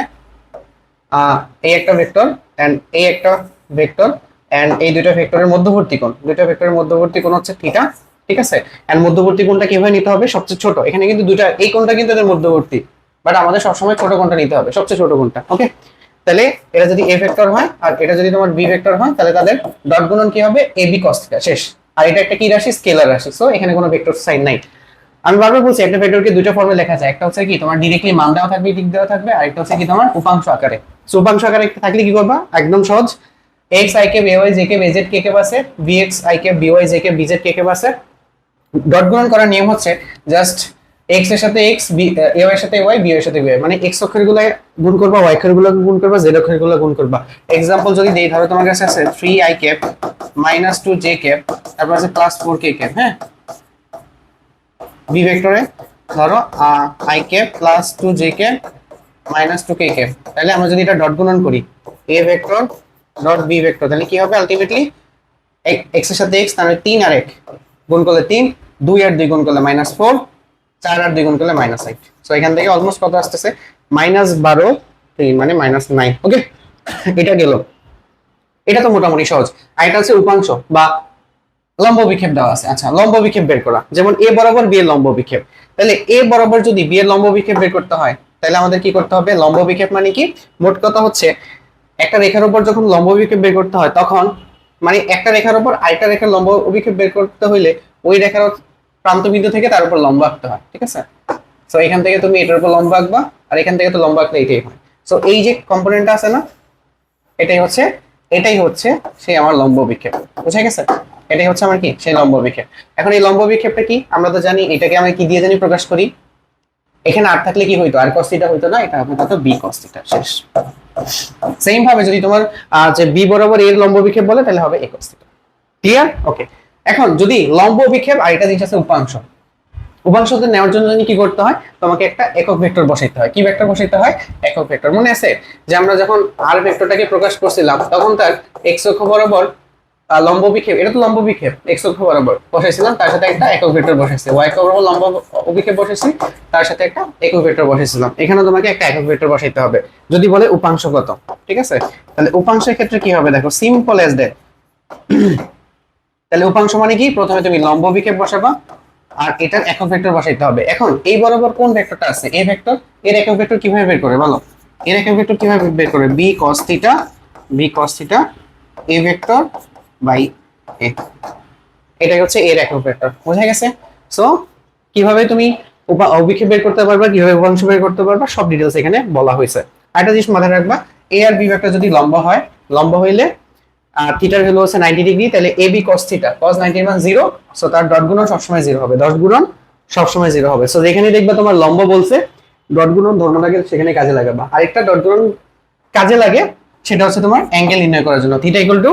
এই একটা ভেক্টর এন্ড এই একটা ভেক্টর, এন্ড এই দুইটা ভেক্টরের মধ্যবর্তী কোণ, দুইটা ভেক্টরের মধ্যবর্তী কোণ হচ্ছে থিটা। ঠিক আছে, এন্ড মধ্যবর্তী কোণটা কিভাবে নিতে হবে, সবচেয়ে ছোট। এখানে কিন্তু দুইটা, এই কোণটা কিন্তু এদের মধ্যবর্তী, বাট আমাদের সবসময় ছোট কোণটা নিতে হবে, সবচেয়ে ছোট কোণটা। ওকে, তাহলে এটা যদি a ভেক্টর হয় আর এটা যদি তোমার b ভেক্টর হয়, তাহলে তাদের ডট গুণন কি হবে, ab cos θ, শেষ। আর এটা একটা কি রাশি, স্কেলার রাশি, সো এখানে কোনো ভেক্টর সাইন নাই। আমি বারবার বলছি একটা ভেক্টরকে দুইটা ফর্মে লেখা যায়, একটা হচ্ছে কি তোমার ডিরেক্টলি মান দেওয়া থাকবে, দিক দেওয়া থাকবে, আর একটা হচ্ছে কি তোমার উপাংশ আকারে। সো উপাংশ আকারে থাকলে কি করবা, একদম সহজ, x i K ay j K bz k কে বাসে, bx i K by j K bz k কে বাসে। ডট গুণন করার নিয়ম হচ্ছে জাস্ট x এর সাথে x, ay এর সাথে y, by এর সাথে by, মানে x অক্ষের গুলো গুণ করবা, y অক্ষের গুলো গুণ করবা, z অক্ষের গুলো গুণ করবা। এক্সাম্পল যদি দেই, ধরো তোমার কাছে আছে 3i cap - 2j cap, তারপর আছে +4k cap, হ্যাঁ। বি ভেক্টরে ধরো i cap + 2j cap - 2k cap, তাহলে আমরা যদি এটা ডট গুণন করি, a vector dot b vector, তাহলে কি হবে আলটিমেটলি, x এর সাথে x, তাহলে 3 আর 1 গুণ করলে 3, 2 আর 2 গুণ করলে -4, 4 আর 2 গুণ করলে -8। সো এখান থেকে অলমোস্ট কত আসতেছে, -12, 3 মানে -9। ওকে, এটা গেল, এটা তো মোটামুটি সহজ। আর এটা হচ্ছে উপাংশ বা লম্ব বিক্ষেপ দেওয়া আছে। আচ্ছা, লম্ব বিক্ষেপ বের করা, যেমন এ বরাবর বি এর লম্ব বিক্ষেপ। তাহলে এ বরাবর যদি বি এর লম্ব বিক্ষেপ বের করতে হয়, তাহলে আমাদের কি করতে হবে? লম্ব বিক্ষেপ মানে কি? মোট কথা হচ্ছে একটা রেখার উপর যখন লম্ব বিক্ষেপ বের করতে হয়, তখন মানে একটা রেখার উপর আরেকটা রেখার লম্ব অভিক্ষেপ বের করতে হইলে ওই রেখার প্রান্ত বিন্দু থেকে তার উপর লম্ব আঁকতে হয়, ঠিক আছে? সো এখান থেকে তুমি এটার উপর লম্ব আঁকবা, আর এখান থেকে তো লম্ব আঁকলে এটাই হয়। সো এই যে কম্পোনেন্টটা আছে না, এটাই হচ্ছে সেই আমার লম্ব বিক্ষেপ। বুঝা গেছে? এটাই হচ্ছে আমার কি সেই লম্ব বিক্ষেপ। এখন এই লম্ব বিক্ষেপটা কি আমরা তো জানি, এটাকে আমরা কি দিয়ে জানি প্রকাশ করি? এখানে আর থাকলে কি হইতো? আর cos থিটা হইতো না, এটা হবে বি cos থিটা। শেষ। সেম ভাবে যদি তোমার যে বি বরাবর এর লম্ব বিক্ষেপ বলে, তাহলে হবে a cos থিটা। ক্লিয়ার? ওকে। এখন যদি লম্ব বিক্ষেপ আর এটা জিনিস আছে উপাংশ, উপাংশতে নেওয়ার জন্য কি করতে হয়? তোমাকে একটা একক ভেক্টর বসাইতে হয়। কি ভেক্টর বসাইতে হয়? একক ভেক্টর। মনে আছে যে আমরা যখন আর ভেক্টরটাকে প্রকাশ করছিলাম, তখন তার এক্স অক্ষ বরাবর লম্ব বিক্ষেপ, এটা তো লম্ব বিক্ষেপ, এক্স অক্ষ বরাবর বসাইছিলাম, তার সাথে একটা একক ভেক্টর বসাইছি। ওয়াই অক্ষ বরাবর লম্ব অভিক্ষেপ বসাইছি, তার সাথে একটা একক ভেক্টর বসাইছিলাম। এখানে তোমাকে একটা একক ভেক্টর বসাইতে হবে যদি বলে উপাংশ কত। ঠিক আছে? তাহলে উপাংশের ক্ষেত্রে কি হবে দেখো, সিম্পল এজ দ্যাট। তাহলে উপাংশ মানে কি? প্রথমে তুমি লম্ব বিক্ষেপ বসাবা, আর এটার একক ভেক্টর বসাইতে হবে। এখন এই বরাবর কোন ভেক্টরটা আছে? এ ভেক্টর। এর একক ভেক্টর কিভাবে বের করে বলো? এর একক ভেক্টর কিভাবে বের করে? B cos theta, B cos theta A vector by A. এটাই হচ্ছে এর একক ভেক্টর। বোঝা গেছে? সো কিভাবে তুমি অভিক্ষেপ বের করতে পারবা, কিভাবে উপাংশ বের করতে পারবা, সব ডিটেইলস এখানে বলা হয়েছে। আরেকটা জিনিস মাথায় রাখবা, এ আর বি ভেক্টর যদি লম্ব হয়, লম্ব হইলে থিটার ভ্যালু হচ্ছে 90 ডিগ্রি, তাহলে A B cos theta, cos 90 মান 0, সো তার ডট গুণন সবসময় 0 হবে। ডট গুণন সবসময় 0 হবে। সো যেখানে দেখবা তোমার লম্ব বলছে, ডট গুণন ধর্মটাকে সেখানে কাজে লাগাবা। আরেকটা ডট গুণন কাজে লাগে, সেটা হচ্ছে তোমার অ্যাঙ্গেল নির্ণয় করার জন্য। থিটা ইকুয়াল টু,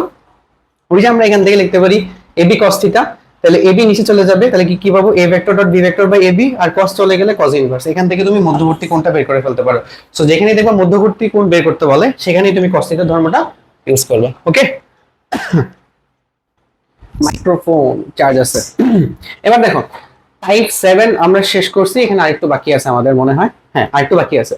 ওই যে আমরা এখান থেকে লিখতে পারি এ বি cos থিটা, তাহলে এ বি নিচে চলে যাবে, তাহলে কি কি পাবো? A vector dot b vector by a b, আর cos চলে গেলে cos ইনভার্স। এখান থেকে তুমি মধ্যবর্তী কোণটা বের করে ফেলতে পারো। সো যেখানে দেখবা মধ্যবর্তী কোণ বের করতে বলে, সেখানেই তুমি cos থিটা ধর্মটা ইউজ করবে। ওকে? মাইক্রোফোন চার্জ আছে। এবার দেখো, টাইপ 7 আমরা শেষ করছি, এখানে আরেকটু বাকি আছে আমাদের মনে হয়। হ্যাঁ, আরেকটু বাকি আছে।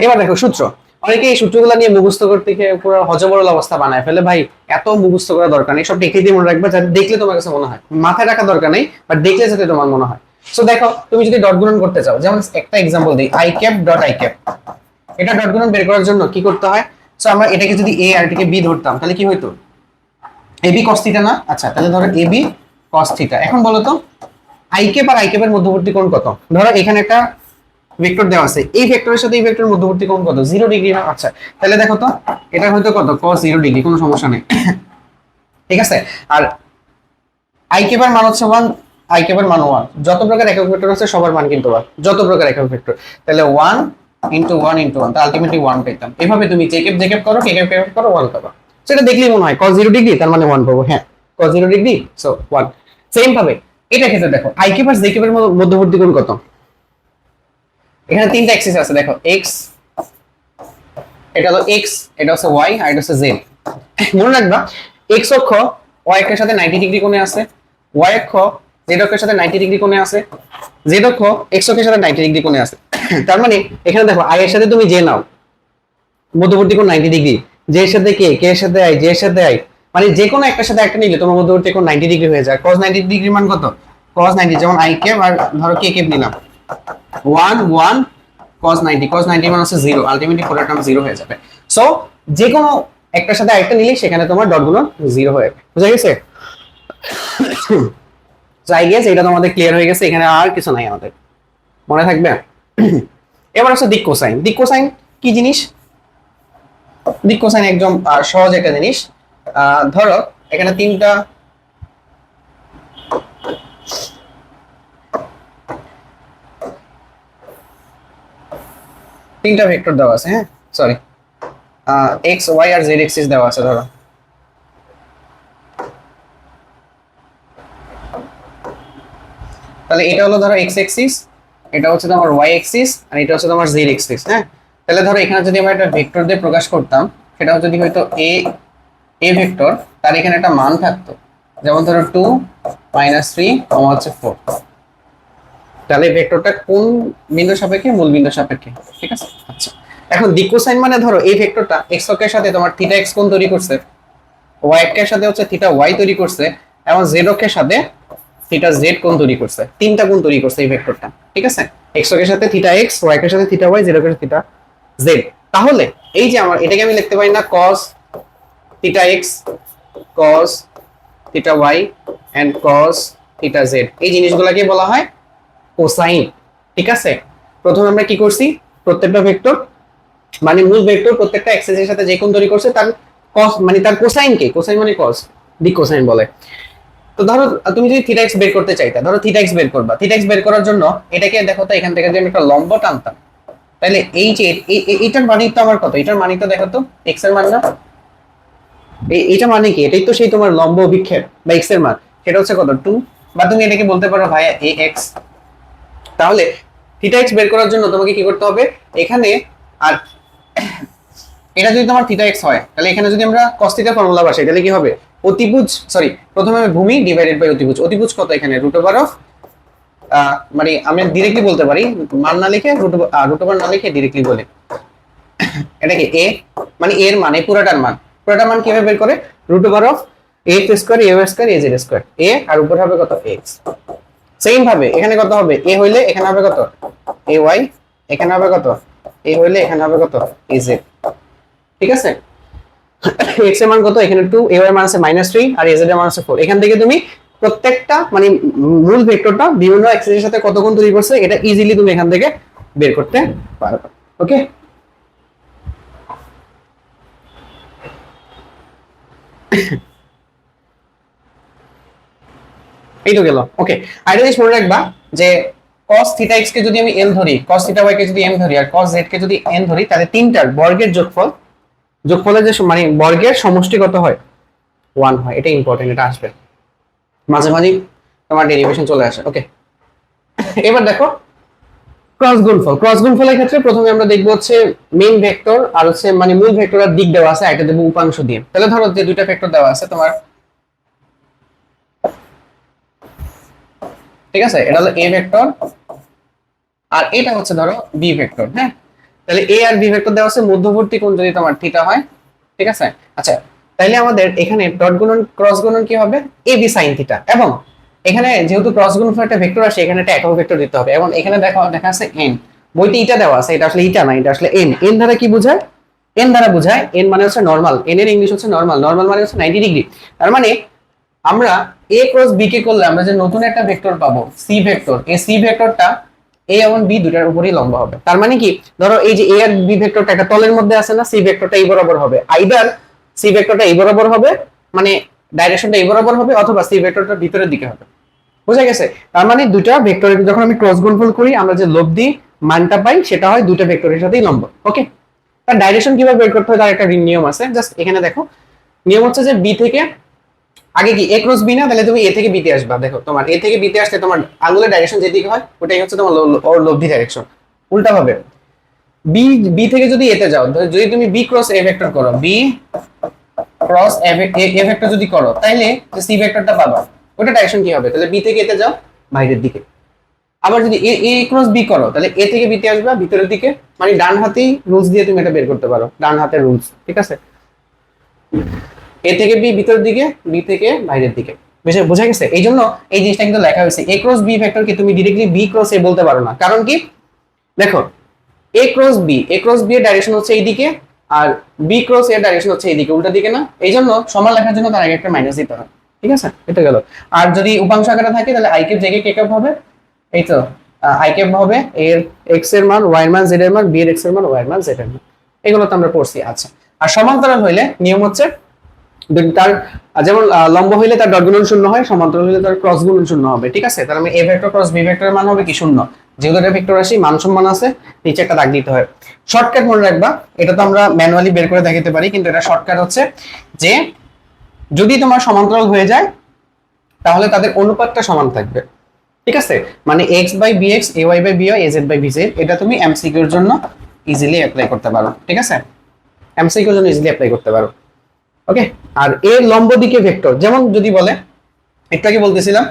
এবার দেখো সূত্র। অনেকে এই সূত্রগুলো নিয়ে মুখস্থ করতে গিয়ে পুরো হজবরল অবস্থা বানায় ফেলে। ভাই এত মুখস্থ করা দরকার নেই, সব দেখে দিয়ে মনে রাখবা, যাতে দেখলে তোমার কাছে মনে হয়। মাথায় রাখা দরকার নেই, বাট দেখলে যাতে তোমার মনে হয়। সো দেখো, তুমি যদি ডট গুণন করতে চাও, যেমন একটা এক্সাম্পল দিই, I cap dot I cap. এটা ডট গুণন বের করার জন্য কি করতে হয়? সো আমরা এটাকে যদি এ আর এটাকে বি ধরতাম, তাহলে কি হইতো? এ বি cos থিটা না? আচ্ছা, তাহলে ধরো এ বি cos থিটা। এখন বলো তো, আই ক্যাপ আর আই ক্যাপের মধ্যবর্তী কোণ কত? ধরো এখানে একটা ভেক্টর দেওয়া আছে, এই ভেক্টরের সাথে এই ভেক্টরের মধ্যবর্তী কোণ কত? 0 ডিগ্রি। আচ্ছা, তাহলে দেখো তো, এটা হয়তো কত? cos 0 ডিগ্রি, কোনো সমস্যা নেই। ঠিক আছে? আর আই ক্যাপের মান হচ্ছে 1, আই ক্যাপের মান 1। যত প্রকার একক ভেক্টর আছে সবার মান কিন্তু 1, যত প্রকার একক ভেক্টর। তাহলে 1 ইনটু 1 ইনটু 1, তাহলে আলটিমেটলি 1 পেতাম। এভাবে তুমি জে ক্যাপ করো, কে ক্যাপ করো, 1 পাবা। সেটা দেখলেই মনে হয় cos 0 ডিগ্রি, তার মানে 1 পাবো। হ্যাঁ, cos 0 ডিগ্রি, সো 1। সেম ভাবে এটা ক্ষেত্রে দেখো, আই ক্যাপ আর জে ক্যাপের মধ্যবর্তী কোণ কত? এখানে তিনটা অ্যাক্সিস আছে, দেখো এক্স, এটা হলো এক্স, এটা হচ্ছে ওয়াই, আর এটা হচ্ছে জেড। মনে রাখবা, এক্স অক্ষ ওয়াই অক্ষের সাথে 90 ডিগ্রি কোণে আছে, ওয়াই অক্ষ জেড অক্ষের সাথে 90 ডিগ্রি কোণে আছে, জেড অক্ষ এক্স অক্ষের সাথে 90 ডিগ্রি কোণে আছে। তার মানে এখানে দেখো, আই এর সাথে তুমি জে নাও, মধ্যবর্তী কোণ 90 ডিগ্রি, জে এর সাথে কে, কে এর সাথে আই, জে এর সাথে আই, মানে যে কোনো একটার সাথে একটা নিলে তোমার মধ্যবর্তী কোণ 90 ডিগ্রি হয়ে যায়। cos 90 ডিগ্রি মান কত? cos 90, যেমন আই ক্যাপ আর ধরো কে ক্যাপ নিলাম, 1 1 cos 90 মান হচ্ছে 0, আলটিমেটলি পুরো টার্ম 0 হয়ে যাবে। সো যে কোনো একটার সাথে আরেকটা নিলে সেখানে তোমার ডট গুণন 0 হয়ে যাবে। বুঝা গেছে? সো আই গেস এটা তোমাদের ক্লিয়ার হয়ে গেছে, এখানে আর কিছু নাই আমাদের, মনে থাকবে। এবার হচ্ছে দিক কোসাইন। দিক কোসাইন কি জিনিস? দিক কোসাইন একদম সহজ একটা জিনিস। ধরো এখানে তিনটা ভেক্টর দেওয়া আছে। হ্যাঁ, সরি, এক্স ওয়াই আর জেড এক্সিস দেওয়া আছে। ধরো তাহলে এটা হলো ধরো এক্স এক্সিস, এটা হচ্ছে তোমার ওয়াই এক্সিস, আর এটা হচ্ছে তোমার জেড এক্সিস। হ্যাঁ, তাহলে ধরো এখানে যদি আমরা একটা ভেক্টর দিয়ে প্রকাশ করতাম, সেটা যদি হয়তো এ ভেক্টর, তার এখানে একটা মান থাকতো, যেমন ধরো 2 -3 হচ্ছে 4। তাহলে ভেক্টরটা কোন বিন্দুর সাপেক্ষে? মূল বিন্দুর সাপেক্ষে। ঠিক আছে? আচ্ছা, এখন দিক কোসাইন মানে ধরো এই ভেক্টরটা এক্স অক্ষের সাথে তোমার থিটা এক্স কোণ তৈরি করছে, ওয়াই অক্ষের সাথে হচ্ছে থিটা ওয়াই তৈরি করছে, এবং জেড অক্ষের সাথে থিটা জেড কোণ তৈরি করছে, তিনটা কোণ তৈরি করছে এই ভেক্টরটা, ঠিক আছে? এক্স অক্ষের সাথে থিটা এক্স, ওয়াই অক্ষের সাথে থিটা ওয়াই, জেড অক্ষের সাথে থিটা জেড। তাহলে এই যে আমার এটাকে আমি লিখতে পারি না cos theta x, cos theta y and cos theta z, এই জিনিসগুলোকে বলা হয় কোসাইন, ঠিক আছে? প্রথমে আমরা কি করছি, প্রত্যেকটা ভেক্টর মানে মূল ভেক্টর প্রত্যেকটা এক্সিস এর সাথে যে কোণ তৈরি করছে তার cos মানে তার কোসাইন কে, কোসাইন মানে cos, ডি কোসাইন বলে। তো ধরো তুমি যদি থিটা এক্স বের করতে চাইতা, ধরো থিটা এক্স বের করবা, থিটা এক্স বের করার জন্য এটাকে দেখো তো এখান থেকে যদি আমি একটা লম্ব টানতাম, তাহলে এই যে এইটার মানে তো আমার কত, এটার মানে তো দেখো তো এক্স এর মান না, এইটা মানে কি, এটাই তো সেই তোমার লম্ব অভিক্ষেপ বা এক্স এর মান, সেটা হচ্ছে কত 2, বা তুমি এটাকে বলতে পারো ভাইয়া এ এক্স। তাহলে থিটা এক্স বের করার জন্য তোমাকে কি করতে হবে, এখানে আর এটা যদি তোমার থিটা এক্স হয়, তাহলে এখানে যদি আমরা cos থিটা ফর্মুলা বসাই, তাহলে কি হবে, অতিভুজ সরি প্রথমে আমি ভূমি ডিভাইডেড বাই অতিভুজ, অতিভুজ কত এখানে রুট ওভার অফ, মানে আমি ডিরেক্টলি বলতে পারি মান না লিখে রুট ওভার না লিখে ডিরেক্টলি বলে, এটাকে এ মানে এর মানে পুরোটার মান, পুরোটার মান কিভাবে বের করে, root over of A square A Y square A Z square, A আর উপর হবে কত এক্স। সেম ভাবে এখানে কত হবে, এ হইলে এখানে হবে কত এ ওয়াই, এখানে হবে কত এ হইলে এখানে হবে কত এ জেড, ঠিক আছে? এক্স এর মান কত এখানে 2, এ ওয়াই এর মান আছে -3 আর এ জেড এর মান আছে 4। এখান থেকে তুমি প্রত্যেকটা মানে মূল ভেক্টরটা বিভিন্ন এক্সিস এর সাথে কত কোণ তৈরি করছে এটা ইজিলি তুমি এখান থেকে বের করতে পারবে। ওকে, এই তো গেল। ওকে, আরেকটা জিনিস মনে রাখবা যে cos থিটা x কে যদি আমি l ধরি, cos থিটা y কে যদি m ধরি আর cos z কে যদি n ধরি, তাহলে তিনটার বর্গের যোগফল, যোগফলের যে মানে বর্গের সমষ্টি কত হয় 1 হয়। এটা ইম্পর্টেন্ট, এটা আসবে মাঝে মাঝে তোমার ডেরিভেশন চলে আসে। ওকে, এবার দেখো ক্রস গুণফল। ক্রস গুণফলের ক্ষেত্রে প্রথমে আমরা দেখবো হচ্ছে মেইন ভেক্টর আর হচ্ছে মানে মূল ভেক্টরের দিক দেওয়া আছে, একটা দেবো উপাংশ দিয়ে। তাহলে ধরো যে দুইটা ভেক্টর দেওয়া আছে তোমার, ঠিক আছে, এটা হলো এ ভেক্টর আর এটা হচ্ছে ধরো বি ভেক্টর। হ্যাঁ, তাহলে এ আর বি ভেক্টর দেওয়া আছে, মধ্যবর্তী কোণ যদি তোমার থিটা হয়, ঠিক আছে? আচ্ছা, তাইলে আমাদের এখানে ডট গুণন ক্রস গুণন কি হবে, এ বি সাইন থিটা। এবং এখানে যেহেতু ক্রস গুণফল একটা ভেক্টর আসে, এখানে একটা একক ভেক্টর দিতে হবে। এবং এখানে দেখা আছে এন, বইতে এটা দেওয়া আছে, এটা আসলে এটা না, এটা আসলে এন। এন দ্বারা কি বোঝায়, এন দ্বারা বোঝায় এন মানে হচ্ছে নরমাল, এন এর ইংলিশ হচ্ছে নরমাল, নরমাল মানে হচ্ছে 90 ডিগ্রি। তার মানে আমরা এ ক্রস বি কে করলে আমরা যে নতুন একটা ভেক্টর পাবো সি ভেক্টর, এই সি ভেক্টরটা এ এবং বি দুটার উপরেই লম্ব হবে। তার মানে কি, ধরো এই যে এ আর বি ভেক্টরটা একটা তলের মধ্যে আছে না, সি ভেক্টরটা এই বরাবর হবে, আইদার সি ভেক্টরটা এই বরাবর হবে মানে ডাইরেকশনটা এই বরাবর হবে, অথবা সি ভেক্টরটা ভিতরের দিকে হবে। বুঝা গেছে? তার মানে দুইটা ভেক্টরের যখন আমি ক্রস গুণফল করি, আমরা যে লব্ধি মানটা পাই সেটা হয় দুইটা ভেক্টরের সাথেই লম্ব। ওকে, তার ডাইরেকশন কিভাবে বের করতে হয় তার একটা নিয়ম আছে। জাস্ট এখানে দেখো, নিয়ম হচ্ছে যে বি থেকে আগে কি এ ক্রস বি না, তাহলে তুমি এ থেকে বিতে আসবা। দেখো তোমার এ থেকে বিতে আসতে তোমার আঙ্গুলের ডাইরেকশন যেদিকে হয় ওটাই হচ্ছে তোমার লব্ধি ডাইরেকশন। উল্টা ভাবে বি বি থেকে যদি এতে যাও, যদি তুমি বি ক্রস এ ভেক্টর করো, বি ক্রস এ ভেক্টর যদি করো, তাইলে যে সি ভেক্টরটা পাবা ওটা ডাইরেকশন কি হবে, তাহলে বি থেকে এতে যাও বাইরের দিকে। আবার যদি এ ক্রস বি করো, তাহলে এ থেকে বিতে আসবা ভিতরের দিকে, মানে ডান হাতেই রুলস দিয়ে তুমি এটা বের করতে পারো, ডান হাতের রুলস, ঠিক আছে? এ থেকে বি ভিতরের দিকে, বি থেকে বাইরের দিকে। বোঝা গেছে? এই জন্য এই জিনিসটা কিন্তু লেখা হয়েছে। এ ক্রস বি ভেক্টরকে তুমি ডিরেক্টলি বি ক্রস এ বলতে পারো না, কারণ কি, দেখো এ ক্রস বি এর ডাইরেকশন হচ্ছে এইদিকে আর বি ক্রস এর ডাইরেকশন হচ্ছে এইদিকে, উল্টা দিকে না। এই জন্য সমান লেখার জন্য তার আগে একটা মাইনাস দিতে হয়, ঠিক আছে? এটা গেল। আর যদি উপাংশ আকারে থাকে তাহলে I cap J K cap হবে, এই তো আই ক্যাপ হবে এর এক্স এর মান, ওয়াই এর মান, জেড এর মান, বি এর এক্স এর মান, ওয়াই এর মান, জেড এর মান। এগুলো তো আমরা পড়ছি। আচ্ছা, আর সমান্তরাল হইলে নিয়ম হচ্ছে তার যেমন লম্ব হইলে তার ডট গুণন শূন্য হয়, সমান্তরাল হইলে তার ক্রস গুণন শূন্য হবে, ঠিক আছে? তার মানে এ ভেক্টর ক্রস বি ভেক্টরের মান হবে কি শূন্য। যেহেতু এটা ভেক্টর রাশি, মান সম্মান আছে, নিচে একটা দাগ দিতে হয়। শর্টকাট মনে রাখবা, এটা তো আমরা ম্যানুয়ালি বের করে দেখাতে পারি, কিন্তু এটা শর্টকাট হচ্ছে যে যদি তোমার সমান্তরাল হয়ে যায় তাহলে তাদের অনুপাতটা সমান থাকবে, ঠিক আছে? মানে x by b x, a y by b y, a z by b z, এটা তুমি এমসিকিউর জন্য ইজিলি অ্যাপ্লাই করতে পারো, ঠিক আছে? এমসিকিউর জন্য ইজিলি অ্যাপ্লাই করতে পারো। ওকে, আর এর লম্ব দিকে ভেক্টর, যেমন যদি বলে, একটু আগে বলতেছিলাম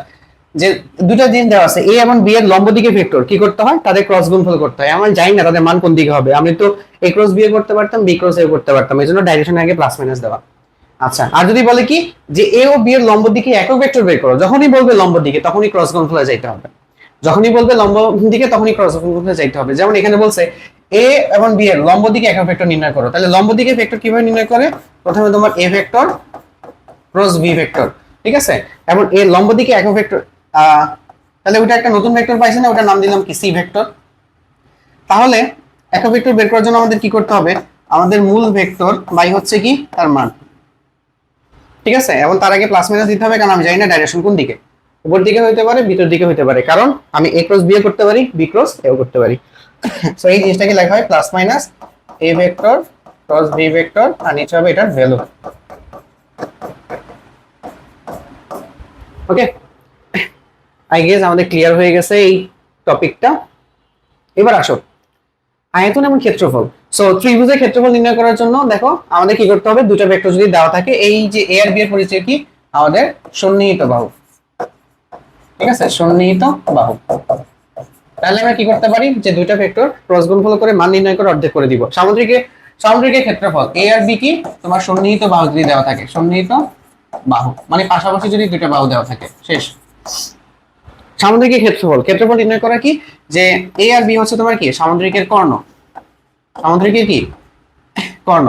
যে দুটো জিনিস দেওয়া আছে, এ এবং বি এর লম্ব দিকে ভেক্টর কি করতে হয়, তাদের ক্রস গুণফল করতে হয়। আমি জানি না তাদের মান কোন দিকে হবে, আমি তো এ ক্রস বি এ করতে পারতাম, বি ক্রস এ করতে পারতাম, এই জন্য ডাইরেকশন আগে প্লাস মাইনাস দেওয়া। আচ্ছা, আর যদি বলে কি যে এ ও বি এর লম্ব দিকে একক ভেক্টর বের করো, যখনই বলবে লম্ব দিকে তখনই ক্রস গুণফলে যাইতে হবে, যখনই বলবে লম্ব দিকে তখনই ক্রস গুণফলে যাইতে হবে। যেমন এখানে বলছে এ এবং বি এর লম্ব দিকে একক ভেক্টর নির্ণয় করো, তাহলে লম্ব দিকে ভেক্টর কিভাবে নির্ণয় করে? প্রথমে তোমার a vector cross B vector, ঠিক আছে, এবং এ লম্ব দিকে একক ভেক্টর, তাহলে ওটা একটা নতুন ভেক্টর পাইছে না, ওটার নাম দিলাম কি সি ভেক্টর। তাহলে একক ভেক্টর বের করার জন্য আমাদের কি করতে হবে? আমাদের মূল ভেক্টর বাই হচ্ছে কি তার মান, ঠিক আছে, এবং তার আগে প্লাস মাইনাস দিতে হবে, কারণ আমি জানি না ডাইরেকশন কোন দিকে, উপর দিকে হইতে পারে ভিতর দিকে হইতে পারে, কারণ আমি এ ক্রস বি করতে পারি, বি ক্রস এও করতে পারি। সো এই জিনিসটাকে লেখা হয় plus minus A vector cross B vector, আর নিচে হবে এটার ভ্যালু। ওকে, আই গেস আমাদের ক্লিয়ার হয়ে গেছে এই টপিকটা। এবার আসো আয়তন এবং ক্ষেত্রফল। সো ত্রিভুজের ক্ষেত্রফল নির্ণয় করার জন্য দেখো আমাদের কি করতে হবে? দুটো ভেক্টর যদি দেওয়া থাকে, এই যে এ আর বি এর পরিচয় কি? আমাদের সন্নিহিত বাহু, ঠিক আছে, সন্নিহিত বাহু। তাহলে আমরা কি করতে পারি? যে দুইটা ভেক্টর ক্রস গুণফল করে মান নির্ণয় করে অর্ধেক করে দিব। সামুদ্রিকের ক্ষেত্রফল এ আর বি কি তোমার সন্নিহিত বাহু যদি দেওয়া থাকে, সন্নিহিত বাহু মানে পাশাপাশি যদি দুইটা বাহু দেওয়া থাকে, শেষ। সামুদ্রিকের ক্ষেত্রফল নির্ণয় করা কি? যে এ আর বি হচ্ছে তোমার কি সামুদ্রিকের কর্ণ, সামুদ্রিকের কি কর্ণ,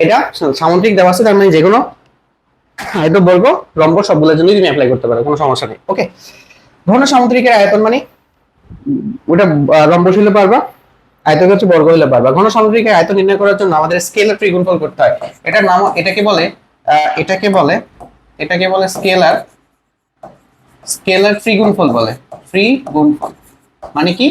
এটা সামুদ্রিক দেওয়া আছে, তার মানে যেকোনো আয়তবর্গ লম্ব সবগুলোর জন্য তুমি অ্যাপ্লাই করতে পারো, কোনো সমস্যা নেই। ওকে, ঘন সামুদ্রিকের আয়তন মানে ওটা লম্ব হলে পারবা, আয়তন হচ্ছে বর্গ হলে পারবা। ঘন সামুদ্রিকের আয়তন নির্ণয় করার জন্য আমাদের স্কেলার ত্রিগুণফল করতে হয়। এটার নাম এটাকে বলে স্কেলার ত্রিগুণফল বলে, ত্রিগুণফল মানে কি?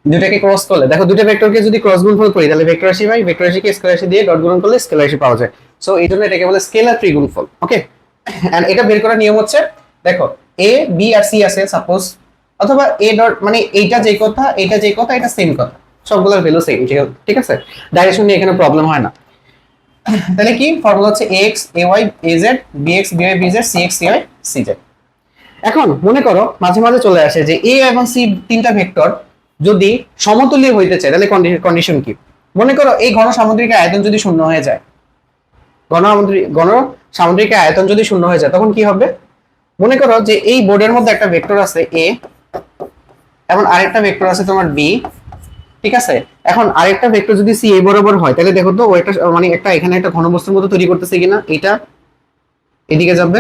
দুটাকে ক্রস করলে, দেখো দুটো ভেক্টরকে যদি ক্রস গুণফল করি তাহলে ভেক্টর রাশি পাই, ভেক্টর রাশিকে স্কেলার রাশি দিয়ে ডট গুণন করলে স্কেলার রাশি পাওয়া যায়। সো এই জন্য এটাকে বলে স্কেলার ত্রিগুণফল। ওকে, এন্ড এটা বের করার নিয়ম হচ্ছে, দেখো এ বি আর সি আছে সাপোজ, অথবা এ ডট মানে এইটা যেই কথা এটা যেই কথা এটা সেম কথা, সবগুলোর ভ্যালু সেম, ঠিক আছে, ডাইরেকশন নিয়ে এখানে প্রবলেম হয় না। তাহলে কি ফর্মুলা হচ্ছে ax ay az bx by bz cx cy cz। এখন মনে করো মাঝে মাঝে চলে আসে যে এ এবং সি তিনটা ভেক্টর যদি সমতুল্য হইতে চায় তাহলে কন্ডিশন কি? মনে করো এই ঘন সামুদ্রিক আয়তন যদি শূন্য হয়ে যায়, ঘন সামুদ্রিক আয়তন যদি শূন্য হয়ে যায় তখন কি হবে? মনে করো যে এই বোর্ডের মধ্যে একটা ভেক্টর আছে এ এবং আরেকটা ভেক্টর আছে তোমার বি, ঠিক আছে, এখন আরেকটা ভেক্টর যদি সি এই বরাবর হয় তাহলে দেখো তো ওইটা মানে একটা এখানে একটা ঘনবস্তুর মতো তৈরি করতেছে কিনা, এটা এদিকে যাবে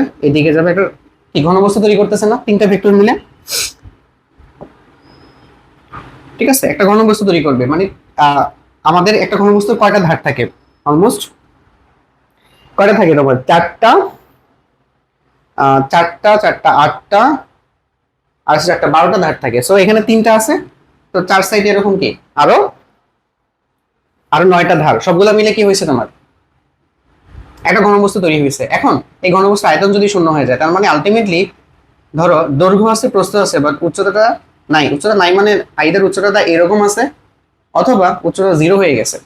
একটা কি ঘনবস্তু তৈরি করতেছে না তিনটা ভেক্টর মিলে, ঠিক আছে, একটা ঘনবস্তু তৈরি করবে। মানে আমাদের একটা ঘনবস্তুর কয়টা ধার থাকে? অলমোস্ট কয়টা থাকে তোমার? চারটা, আটটা আর চারটা 12টা ধার থাকে। সো এখানে তিনটা আছে, তো চার সাইডে এরকম কি আরো 9টা ধার, সবগুলা মিলে কি হয়েছে তোমার একটা ঘনবস্তু তৈরি হয়েছে। এখন এই ঘনবস্তু আয়তন যদি শূন্য হয়ে যায় তার মানে আলটিমেটলি ধরো দৈর্ঘ্য আছে প্রস্থ আছে বাট উচ্চতা নাই মানে আইদার উচ্চতা এরকম আছে অথবা উচ্চতা 0 হয়ে গেছে,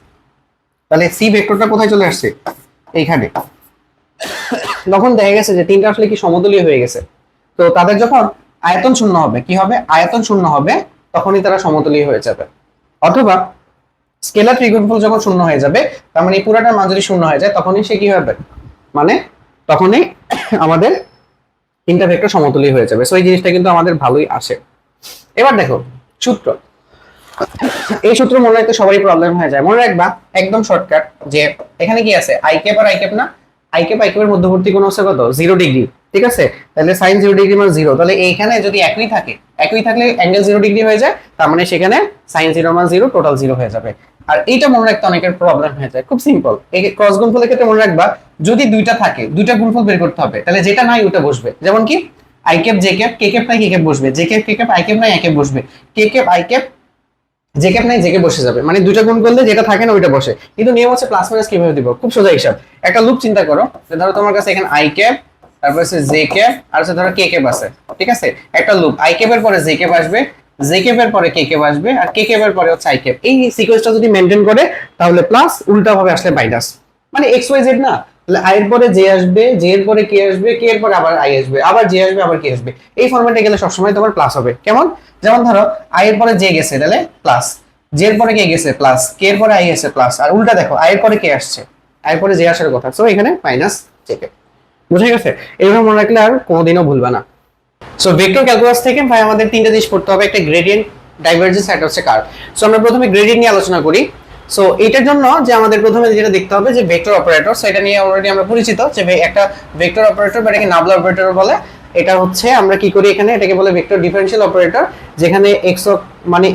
তাহলে সি ভেক্টরটা কোথায় চলে আসছে? এইখানে। তখন দেখা গেছে যে তিনটা আসলে কি সমতলীয় হয়ে গেছে, তো তাদের যখন আয়তন শূন্য হবে কি হবে? আয়তন শূন্য হবে তখনই তারা সমতলীয় হয়ে যাবে। অথবা স্কেলার ত্রিগুণফল যখন শূন্য হয়ে যাবে তার মানে এই পুরাটার মান যদি শূন্য হয়ে যায় তখনই সে কি হবে? মানে তখনই আমাদের তিনটা ভেক্টর সমতলীয় হয়ে যাবে। সো এই জিনিসটা কিন্তু আমাদের ভালোই আসে। এবার দেখো সূত্র, এই সূত্র মনে রাখতে সবারই প্রবলেম হয়ে যায়। মনে রাখবা একদম শর্টকাট, যে এখানে কি আছে আই ক্যাপ আর আই ক্যাপ না, আই ক্যাপ এর মধ্যবর্তী কোণ হচ্ছে কত? 0 ডিগ্রি, ঠিক আছে, তাহলে sin 0 ডিগ্রি মানে 0, তাহলে এইখানে যদি একই থাকলে অ্যাঙ্গেল 0 ডিগ্রি হয়ে যায়, তার মানে সেখানে sin 0 মান 0 টোটাল 0 হয়ে যাবে। আর এইটা মনে রাখতে অনেকের প্রবলেম হয়ে যায়, খুব সিম্পল। এই ক্রস গুণফলের ক্ষেত্রে মনে রাখবা যদি দুইটা থাকে দুইটা গুণফল বের করতে হবে, তাহলে যেটা নাই ওটা বসবে। যেমন কি I cap J cap, K cap নাই কে ক্যাপ বসবে, J cap K cap, I cap নাই আই ক্যাপ বসবে, K cap I cap J cap নাই জে ক্যাপ বসে যাবে, মানে দুইটা গুণ করলে যেটা থাকে না ওইটা বসে। কিন্তু নিয়ম হচ্ছে প্লাস মাইনাস কিভাবে দিব, খুব সোজা হিসাব। একটা লুপ চিন্তা করো, ধরো তোমার কাছে এখানে আই ক্যাপ, তারপর আছে জে ক্যাপ, আর আছে ধরো কে ক্যাপ আছে, ঠিক আছে, একটা লুপ আই ক্যাপ এর পরে জে ক্যাপ আসবে, জে ক্যাপ এর পরে কে ক্যাপ আসবে, আর কে ক্যাপ এর পরে হচ্ছে আই ক্যাপ। এই সিকোয়েন্সটা যদি মেইনটেইন করে তাহলে প্লাস, উল্টা ভাবে আসলে মাইনাস, মানে এক্স ওয়াই জেড না, তাহলে আই এর পরে জে আসবে, জে এর পরে কে আসবে, কে এর পরে আবার আই আসবে, আবার জে আসবে, আবার কে আসবে। এই ফরম্যাটে গেলে সবসময় তোমার প্লাস হবে। কেমন? যেমন ধরো আই এর পরে জে গেছে তাহলে প্লাস, জে এর পরে কে গেছে প্লাস, কে এর পরে আই গেছে প্লাস, আর উল্টা দেখো আই এর পরে কে আসছে এরপরে যে আসার কথা, সো এখানে মাইনাস জেকে। বুঝে গেছে? এইভাবে মনে রাখলে আর কোনোদিনও ভুলবা না। সো ভেক্টর ক্যালকুলাস থেকে ভাই আমাদের তিনটা জিনিস পড়তে হবে, একটা গ্রেডিয়েন্ট, ডাইভারজেন্স, একটা হচ্ছে কার্ভ। সো আমরা প্রথমে গ্রেডিয়েন্ট নিয়ে আলোচনা করি। সো এটার জন্য যে আমাদের প্রথমে যেটা দেখতে হবে যে ভেক্টর অপারেটর, সো এটা নিয়ে অলরেডি আমরা পরিচিত যে একটা ভেক্টর অপারেটর বা এটাকে নাবলা অপারেটর বলে। এটা হচ্ছে আমরা কি করি এখানে, এটাকে বলে ভেক্টর ডিফারেনশিয়াল অপারেটর, যেখানে এক্স মানে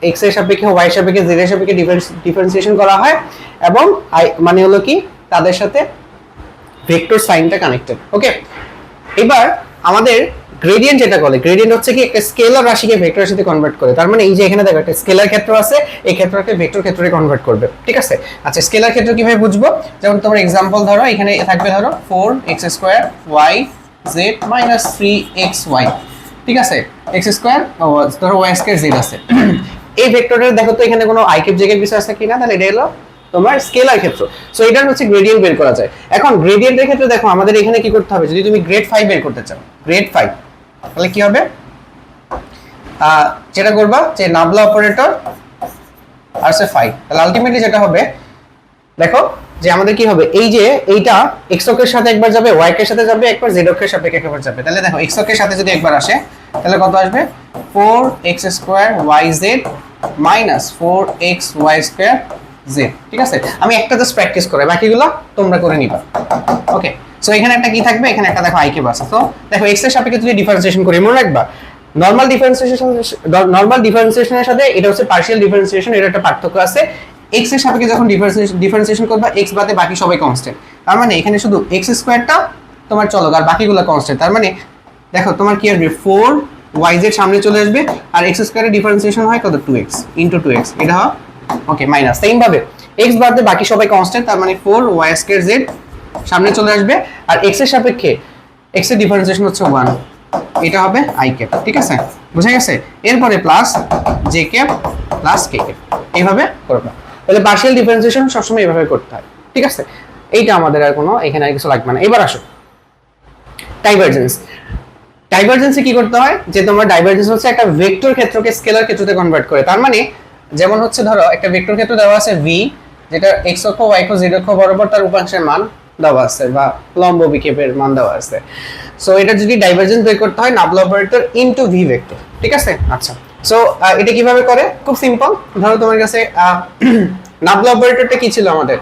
এক্স এর সাপেক্ষে, ওয়াই এর সাপেক্ষে, জেড এর সাপেক্ষে ডিফারেন্সিয়েশন করা হয়, এবং আই মানে হলো কি তাদের সাথে ভেক্টর সাইনটা কানেক্টেড। ওকে, এবার আমাদের গ্রেডিয়েন্ট যেটা বলে, গ্রেডিয়েন্ট হচ্ছে কি একটা স্কেলার রাশিকে ভেক্টরের সাথে কনভার্ট করে। তার মানে এই যে এখানে দেখো একটা স্কেলার ক্ষেত্র আছে, এই ক্ষেত্রকে ভেক্টর ক্ষেত্রে কনভার্ট করবে। ঠিক আছে? আচ্ছা, স্কেলার ক্ষেত্র কিভাবে বুঝবো? যেমন তোমার एग्जांपल ধরো, এখানে থাকবে ধরো 4x² y z - 3xy। ঠিক আছে? x² ধরো y² z আছে। এই ভেক্টরের দেখো তো এখানে কোনো i ক্যাপ j ক্যাপ কিছু আছে কিনা, তাহলে এটা হলো তোমার স্কেলার ক্ষেত্র। সো এটার হচ্ছে গ্রেডিয়েন্ট বের করা যায়। এখন গ্রেডিয়েন্টের ক্ষেত্রে দেখো আমাদের এখানে কি করতে হবে, যদি তুমি গ্রেড 5 বের করতে চাও, গ্রেড 5, তাহলে কি হবে? যেটা করবা যে নাবলা অপারেটর আর সে 5, তাহলে আলটিমেটলি যেটা হবে দেখো যে আমাদের কি হবে, এই যে এইটা x অক্ষের সাথে একবার যাবে, y অক্ষের সাথে যাবে একবার, z অক্ষের সাপেক্ষে একবার যাবে। তাহলে দেখো x অক্ষের সাথে যদি একবার আসে তাহলে কত আসবে? 4x² yz - 4xy² z। ঠিক আছে? আমি একটা জাস্ট প্র্যাকটিস করে, বাকিগুলো তোমরা করে নিবা। ওকে, সো এখানে একটা কি থাকবে, এখানে একটা দেখো i কে আছে। তো দেখো x এর সাপেক্ষে যদি ডিফারেন্সিয়েশন করি, মনে রাখবা নরমাল ডিফারেন্সিয়েশনের সাথে এটা হচ্ছে পার্শিয়াল ডিফারেন্সিয়েশন, এর একটা পার্থক্য আছে। x এর সাপেক্ষে যখন ডিফারেন্সিয়েশন করবা, x বাদে বাকি সবাই কনস্ট্যান্ট। তার মানে এখানে শুধু x স্কয়ারটা তোমার চলো, আর বাকিগুলো কনস্ট্যান্ট। তার মানে দেখো তোমার কি আসবে, 4yz সামনে চলে আসবে, আর x স্কয়ারের ডিফারেন্সিয়েশন হয় কত, 2x * 2x, এটা হয় ওকে মাইনাস। সেম ভাবে x বাদে বাকি সবাই কনস্ট্যান্ট, তার মানে 4y² z সামনে চলে আসবে, আর x এর সাপেক্ষে x এর ডিফারেন্সিয়েশন হচ্ছে 1, এটা হবে i ক্যাপ। ঠিক আছে? বুঝা গেছে? এরপরে plus j cap plus k cap, এইভাবে করবা। তাহলে পার্শিয়াল ডিফারেন্সিয়েশন সবসময় এইভাবে করতে হয়। ঠিক আছে? এইটা আমাদের আর কোনো এখানে আর কিছু লাগবে না। এবার আসো ডাইভারজেন্স। ডাইভারজেন্সে কি করতে হয়, যে তোমার ডাইভারজেন্স হচ্ছে একটা ভেক্টর ক্ষেত্রকে স্কেলার ক্ষেত্রতে কনভার্ট করে। তার মানে যেমন হচ্ছে ধরো একটা ভেক্টর ক্ষেত্র দেওয়া আছে v, যেটা x অক্ষ, y অক্ষ, z অক্ষ বরাবর তার উপাংশের মান দেওয়া আছে বা লম্ব বিক্ষেপের মান দেওয়া আছে। সো এটা যদি ডাইভারজেন্স বের করতে হয়, নাবলা অপারেটর ইনটু v ভেক্টর। ঠিক আছে? আচ্ছা, সো এটা কিভাবে করে, খুব সিম্পল। ধরো তোমার কাছে নাবলা অপারেটরটা কি ছিল আমাদের,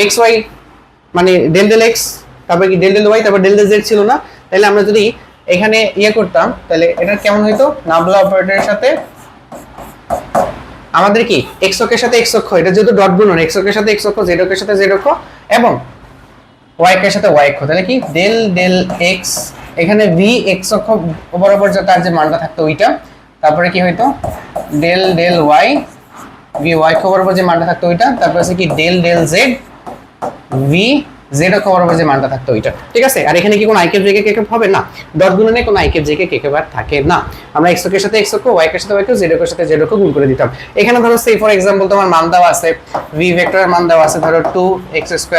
x y মানে ডেল ডেল x, তারপর কি ডেল ডেল y, তারপর ডেল ডেল z ছিল না? তাহলে আমরা যদি এখানে ইয়ে করতাম, তাহলে এটা কেমন হইতো, নাবলা অপারেটরের সাথে আমাদের কি x অক্ষের সাথে x অক্ষ, এটা যেহেতু ডট গুণন, x অক্ষের সাথে x অক্ষ, z অক্ষের সাথে z অক্ষ, এবং y অক্ষের সাথে y অক্ষ, তাহলে কি ডেল ডেল x, এখানে v x অক্ষ বরাবর তার যে মানটা থাকতো ওইটা, তারপরে কি হইতো del del y, v y অক্ষ বরাবর যে মানটা থাকতো ওইটা, তারপরে আছে কি del del z, v z অক্ষ বরাবর যে মানটা থাকতো ওইটা। ঠিক আছে? আর এখানে কি কোনো i ক্যাপ j ক্যাপ হবে না, ডট গুণনে কোনো i ক্যাপ j ক্যাপ আর থাকে না। আমরা x অক্ষের সাথে x অক্ষ, y অক্ষের সাথে y অক্ষ, z অক্ষের সাথে z অক্ষ গুণ করে দিতাম। এখানে ধরো সে ফর एग्जांपल তোমার মান দেওয়া আছে, v ভেক্টরের মান দেওয়া আছে ধরো 2x²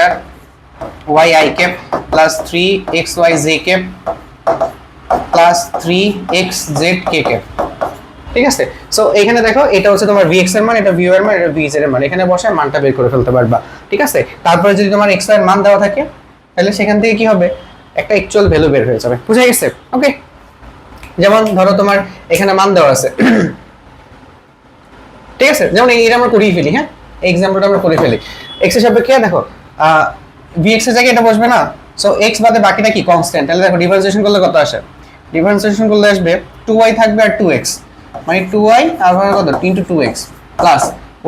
y i cap plus 3xy j cap plus 3xz k cap. ঠিক আছে? সো এখানে দেখো এটা হচ্ছে তোমার vx এর মান, এটা vy এর মান, এটা vz এর মান, এখানে বসে মানটা বের করে ফেলতে পারবা। ঠিক আছে? তারপরে যদি তোমার x এর মান দেওয়া থাকে, তাহলে সেখান থেকে কি হবে, একটা অ্যাকচুয়াল ভ্যালু বের হয়ে যাবে। বুঝা গেছে? ওকে, যেমন ধরো তোমার এখানে মান দেওয়া আছে। ঠিক আছে? যেমন এটা আমরা করেই ফেলি, হ্যাঁ এই एग्जांपलটা আমরা করে ফেলি। x এর সাপেক্ষে দেখো vx এর জায়গায় এটা বসবে না, সো x বাদে বাকিটা কি কনস্ট্যান্ট। তাহলে দেখো ডিফারেন্সিয়েশন করলে কত আসে, ডিফারেন্সিয়েশন করলে আসবে 2y থাকবে আর 2x, মানে 2y আর কত ইনটু 2x প্লাস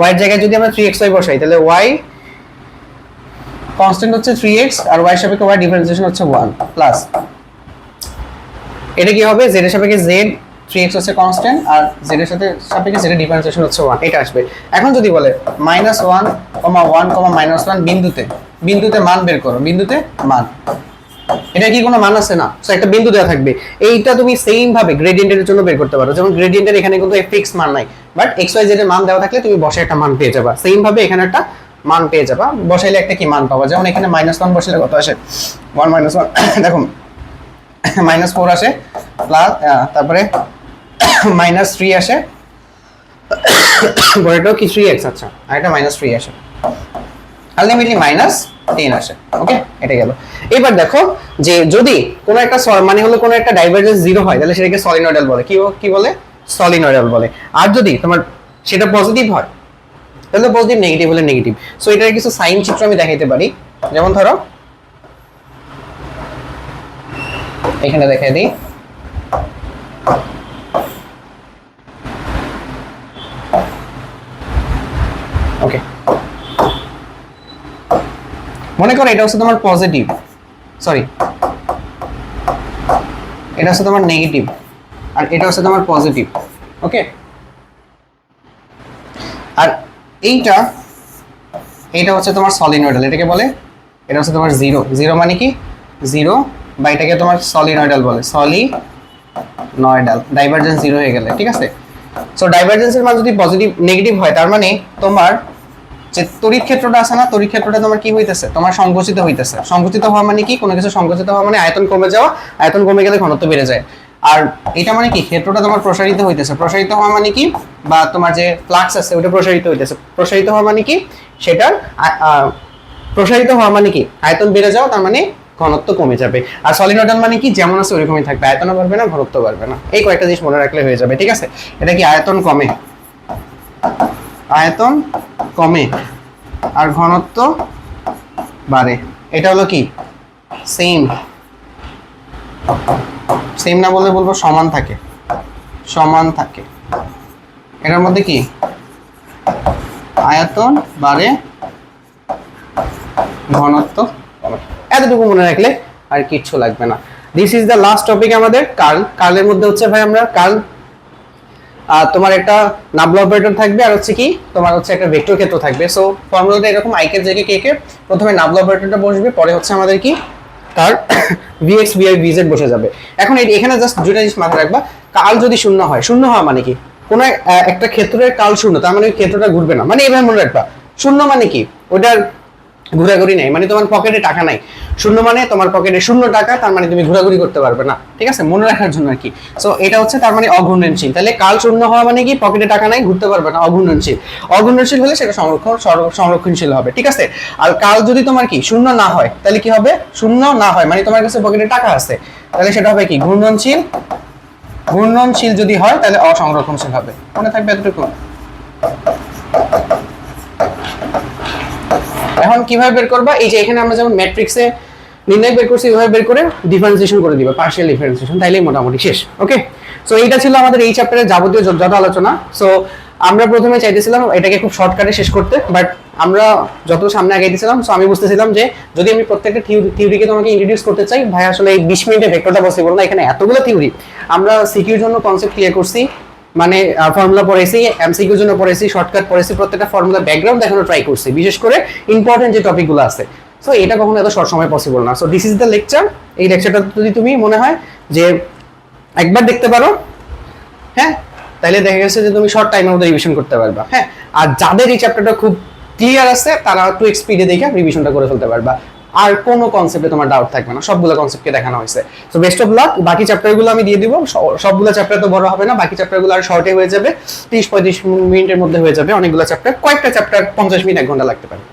y এর জায়গায় যদি আমরা 3xy বসাই, তাহলে y কনস্ট্যান্ট হচ্ছে 3x, আর y এর সাপেক্ষে y ডিফারেন্সিয়েশন হচ্ছে 1 প্লাস এটা কি হবে, z এর সাপেক্ষে z, 3x হচ্ছে কনস্ট্যান্ট, আর z এর সাথে সাপেক্ষে z এর ডিফারেন্সিয়েশন হচ্ছে 1, এটা আসবে। এখন যদি বলে -1, 1, -1 বিন্দুতে মান বের করো, বিন্দুতে মান, এটা কি কোনো মান আছে না, সো একটা বিন্দু দেওয়া থাকবে। এইটা তুমি সেম ভাবে গ্রেডিয়েন্টের জন্য বের করতে পারো। যেমন গ্রেডিয়েন্টের এখানে কিন্তু ফিক্স মান নাই, বাট x y z এর মান দেওয়া থাকলে তুমি বসে একটা মান পেয়ে যাবা। সেম ভাবে এখানে একটা মান পেয়ে যাবা, বসাইলে একটা কি মান পাবা। যেমন এখানে -1 বসাইলে কত আসে, 1 - 1 দেখো -4 আসে, প্লাস তারপরে -3 আসে, বড়টাও কি 3x, আচ্ছা আর এটা -3 আসে। আলটিমেটলি -10 আসে। ওকে, এটা গেল। এবার দেখো যে যদি কোনো একটা মানে হলো কোনো একটা ডাইভারজেন্স 0 হয় তাহলে সেটাকে সলিনয়েডাল বলে। কি বলে? সলিনয়েডাল বলে। আর যদি তোমার সেটা পজিটিভ হয় তাহলে পজিটিভ, নেগেটিভ হলে নেগেটিভ। সো এটার কিছু সাইন চিত্র আমি দেখাইতে পারি। যেমন ধরো এখানে দেখাই দিই। ওকে, মনে করো এটা হচ্ছে তোমার পজিটিভ, সরি এটা হচ্ছে তোমার নেগেটিভ, আর এটা হচ্ছে তোমার পজিটিভ। ওকে, আর এইটা হচ্ছে তোমার সলিনয়েডাল। এটাকে বলে, এটা হচ্ছে তোমার 0 মানে কি 0, বা এটাকে তোমার সলিনয়েডাল বলে, সলিনয়েডাল। ডাইভারজেন্স 0 হয়ে গেলে, ঠিক আছে। সো ডাইভারজেন্সের মান যদি পজিটিভ নেগেটিভ হয় তার মানে তোমার যে তড়িৎ ক্ষেত্রটা আছে না, তড়িৎ ক্ষেত্রটা তোমার কি হইতেছে, তোমার সংকুচিত হইতেছে। সংকুচিত হওয়া মানে কি, কোনো কিছু সংকুচিত হওয়া মানে আয়তন কমে যাওয়া, আয়তন কমে গেলে ঘনত্ব বেড়ে যায়। আর এটা মানে কি, ক্ষেত্রটা তোমার প্রসারিত হইতেছে। প্রসারিত হওয়া মানে কি, বা তোমার যে ফ্লাক্স আছে ওটা প্রসারিত হইতেছে। প্রসারিত হওয়া মানে কি, সেটার প্রসারিত হওয়া মানে কি আয়তন বেড়ে যাওয়া, তার মানে ঘনত্ব কমে যাবে। আর সলিনয়েডাল মানে কি, যেমন আছে ওইরকমই থাকবে, আয়তন বাড়বে না, ঘনত্ব বাড়বে না। এই কয়েকটা জিনিস মনে রাখলে হয়ে যাবে, ঠিক আছে। এটা কি আয়তন কমে, আয়তন কমে আর ঘনত্ব বাড়ে। এটা হলো কি সেম, সেম না বলে বলবো সমান থাকে, সমান থাকে। এটার মধ্যে কি আয়তন বাড়ে, ঘনত্ব কমে। এতটুকু মনে রাখলে আর কিচ্ছু লাগবে না। This is the last topic আমাদের কার্ল। কার্লের মধ্যে হচ্ছে ভাই আমরা কার্ল তোমার একটা নাবলা অপারেটর থাকবে, আর হচ্ছে কি তোমার হচ্ছে একটা ভেক্টর ক্ষেত্র থাকবে। সো ফর্মুলাটা এরকম, আই এর জায়গায় কে কে, প্রথমে নাবলা অপারেটরটা বসবে, পরে হচ্ছে আমাদের কি তার vx vy vz বসে যাবে। এখন এখানে জাস্ট দুইটা জিনিস মাথায় রাখবা। কার্ল যদি শূন্য হয়, শূন্য হওয়া মানে কি, কোনো একটা ক্ষেত্রের কার্ল শূন্য, তার মানে ওই ক্ষেত্রটা ঘুরবে না। মানে এভাবে মনে রাখবা, শূন্য মানে কি ওটার ঘোরাঘুরি নাই, মানে তোমার পকেটে টাকা নাই। শূন্য মানে তোমার পকেটে 0 টাকা, তার মানে তুমি ঘোরাঘুরি করতে পারবে না, ঠিক আছে, মনে রাখার জন্য আর কি। সো এটা হচ্ছে তার মানে অঘূর্ণনশীল। তাহলে কাল শূন্য হওয়া মানে কি, পকেটে টাকা নাই, ঘুরতে পারবে না, অঘূর্ণনশীল। অঘূর্ণনশীল হলে সেটা সংরক্ষণশীল হবে, ঠিক আছে। আর কাল যদি তোমার কি শূন্য না হয় তাহলে কি হবে, শূন্য না হয় মানে তোমার কাছে পকেটে টাকা আছে, তাহলে সেটা হবে কি ঘূর্ণনশীল। ঘূর্ণনশীল যদি হয় তাহলে অসংরক্ষণশীল হবে। মনে থাকবে এতটুকু। এখন কিভাবে বের করবা, এই যে এখানে আমরা যেমন ম্যাট্রিক্সে নির্ণয় বের করছি, এইভাবে বের করে ডিফারেন্সিয়েশন করে দিবা, পার্শিয়াল ডিফারেন্সিয়েশন, তাইলেই মোটামুটি শেষ। ওকে, সো এইটা ছিল আমাদের এই চ্যাপ্টারের যাবতীয় যত আলোচনা। সো আমরা প্রথমে চাইতেছিলাম এটাকে খুব শর্টকাটে শেষ করতে, বাট আমরা যত সামনে আগাইতেছিলাম, সো আমি বুঝতেছিলাম যে যদি আমি প্রত্যেকটা থিওরিকে তোমাকে ইন্ট্রোডিউস করতে চাই, ভাই আসলে এই 20 মিনিটে ভেক্টরটা পসিবল না। এখানে এতগুলো থিওরি, আমরা সিকিউর জন্য কনসেপ্ট ক্লিয়ার করছি, মানে ফর্মুলা পড়েছি, এমসিকিউর জন্য পড়েছি, শর্টকাট পড়েছি, প্রত্যেকটা ফর্মুলা ব্যাকগ্রাউন্ড দেখানো ট্রাই করছি, বিশেষ করে ইম্পর্টেন্ট যে টপিকগুলো আছে। সো এটা কখনো এত শর্ট সময় পসিবল না। So this is the lecture. এই লেকচারটা যদি তুমি মনে হয় যে একবার দেখতে পারো, হ্যাঁ, তাহলে দেখা গেছে যে তুমি শর্ট টাইমের মধ্যে রিভিশন করতে পারবা। হ্যাঁ, আর যাদের এই চ্যাপ্টারটা খুব ক্লিয়ার আছে তারা একটু স্পিডে দেখে রিভিশনটা করে ফেলতে পারবা, আর কোনো কনসেপ্টে তোমার ডাউট থাকবে না, সবগুলো কনসেপ্টকে দেখানো হয়েছে। So best of luck. বাকি চ্যাপ্টারগুলো আমি দিয়ে দিব, সবগুলো চ্যাপ্টার তো বড় হবে না, বাকি চ্যাপ্টারগুলো আর শর্টে হয়ে যাবে, 30-35 মিনিটের মধ্যে হয়ে যাবে। অনেকগুলো চ্যাপ্টার, কয়েকটা চ্যাপ্টার 50 মিনিট 1 ঘন্টা লাগতে পারে।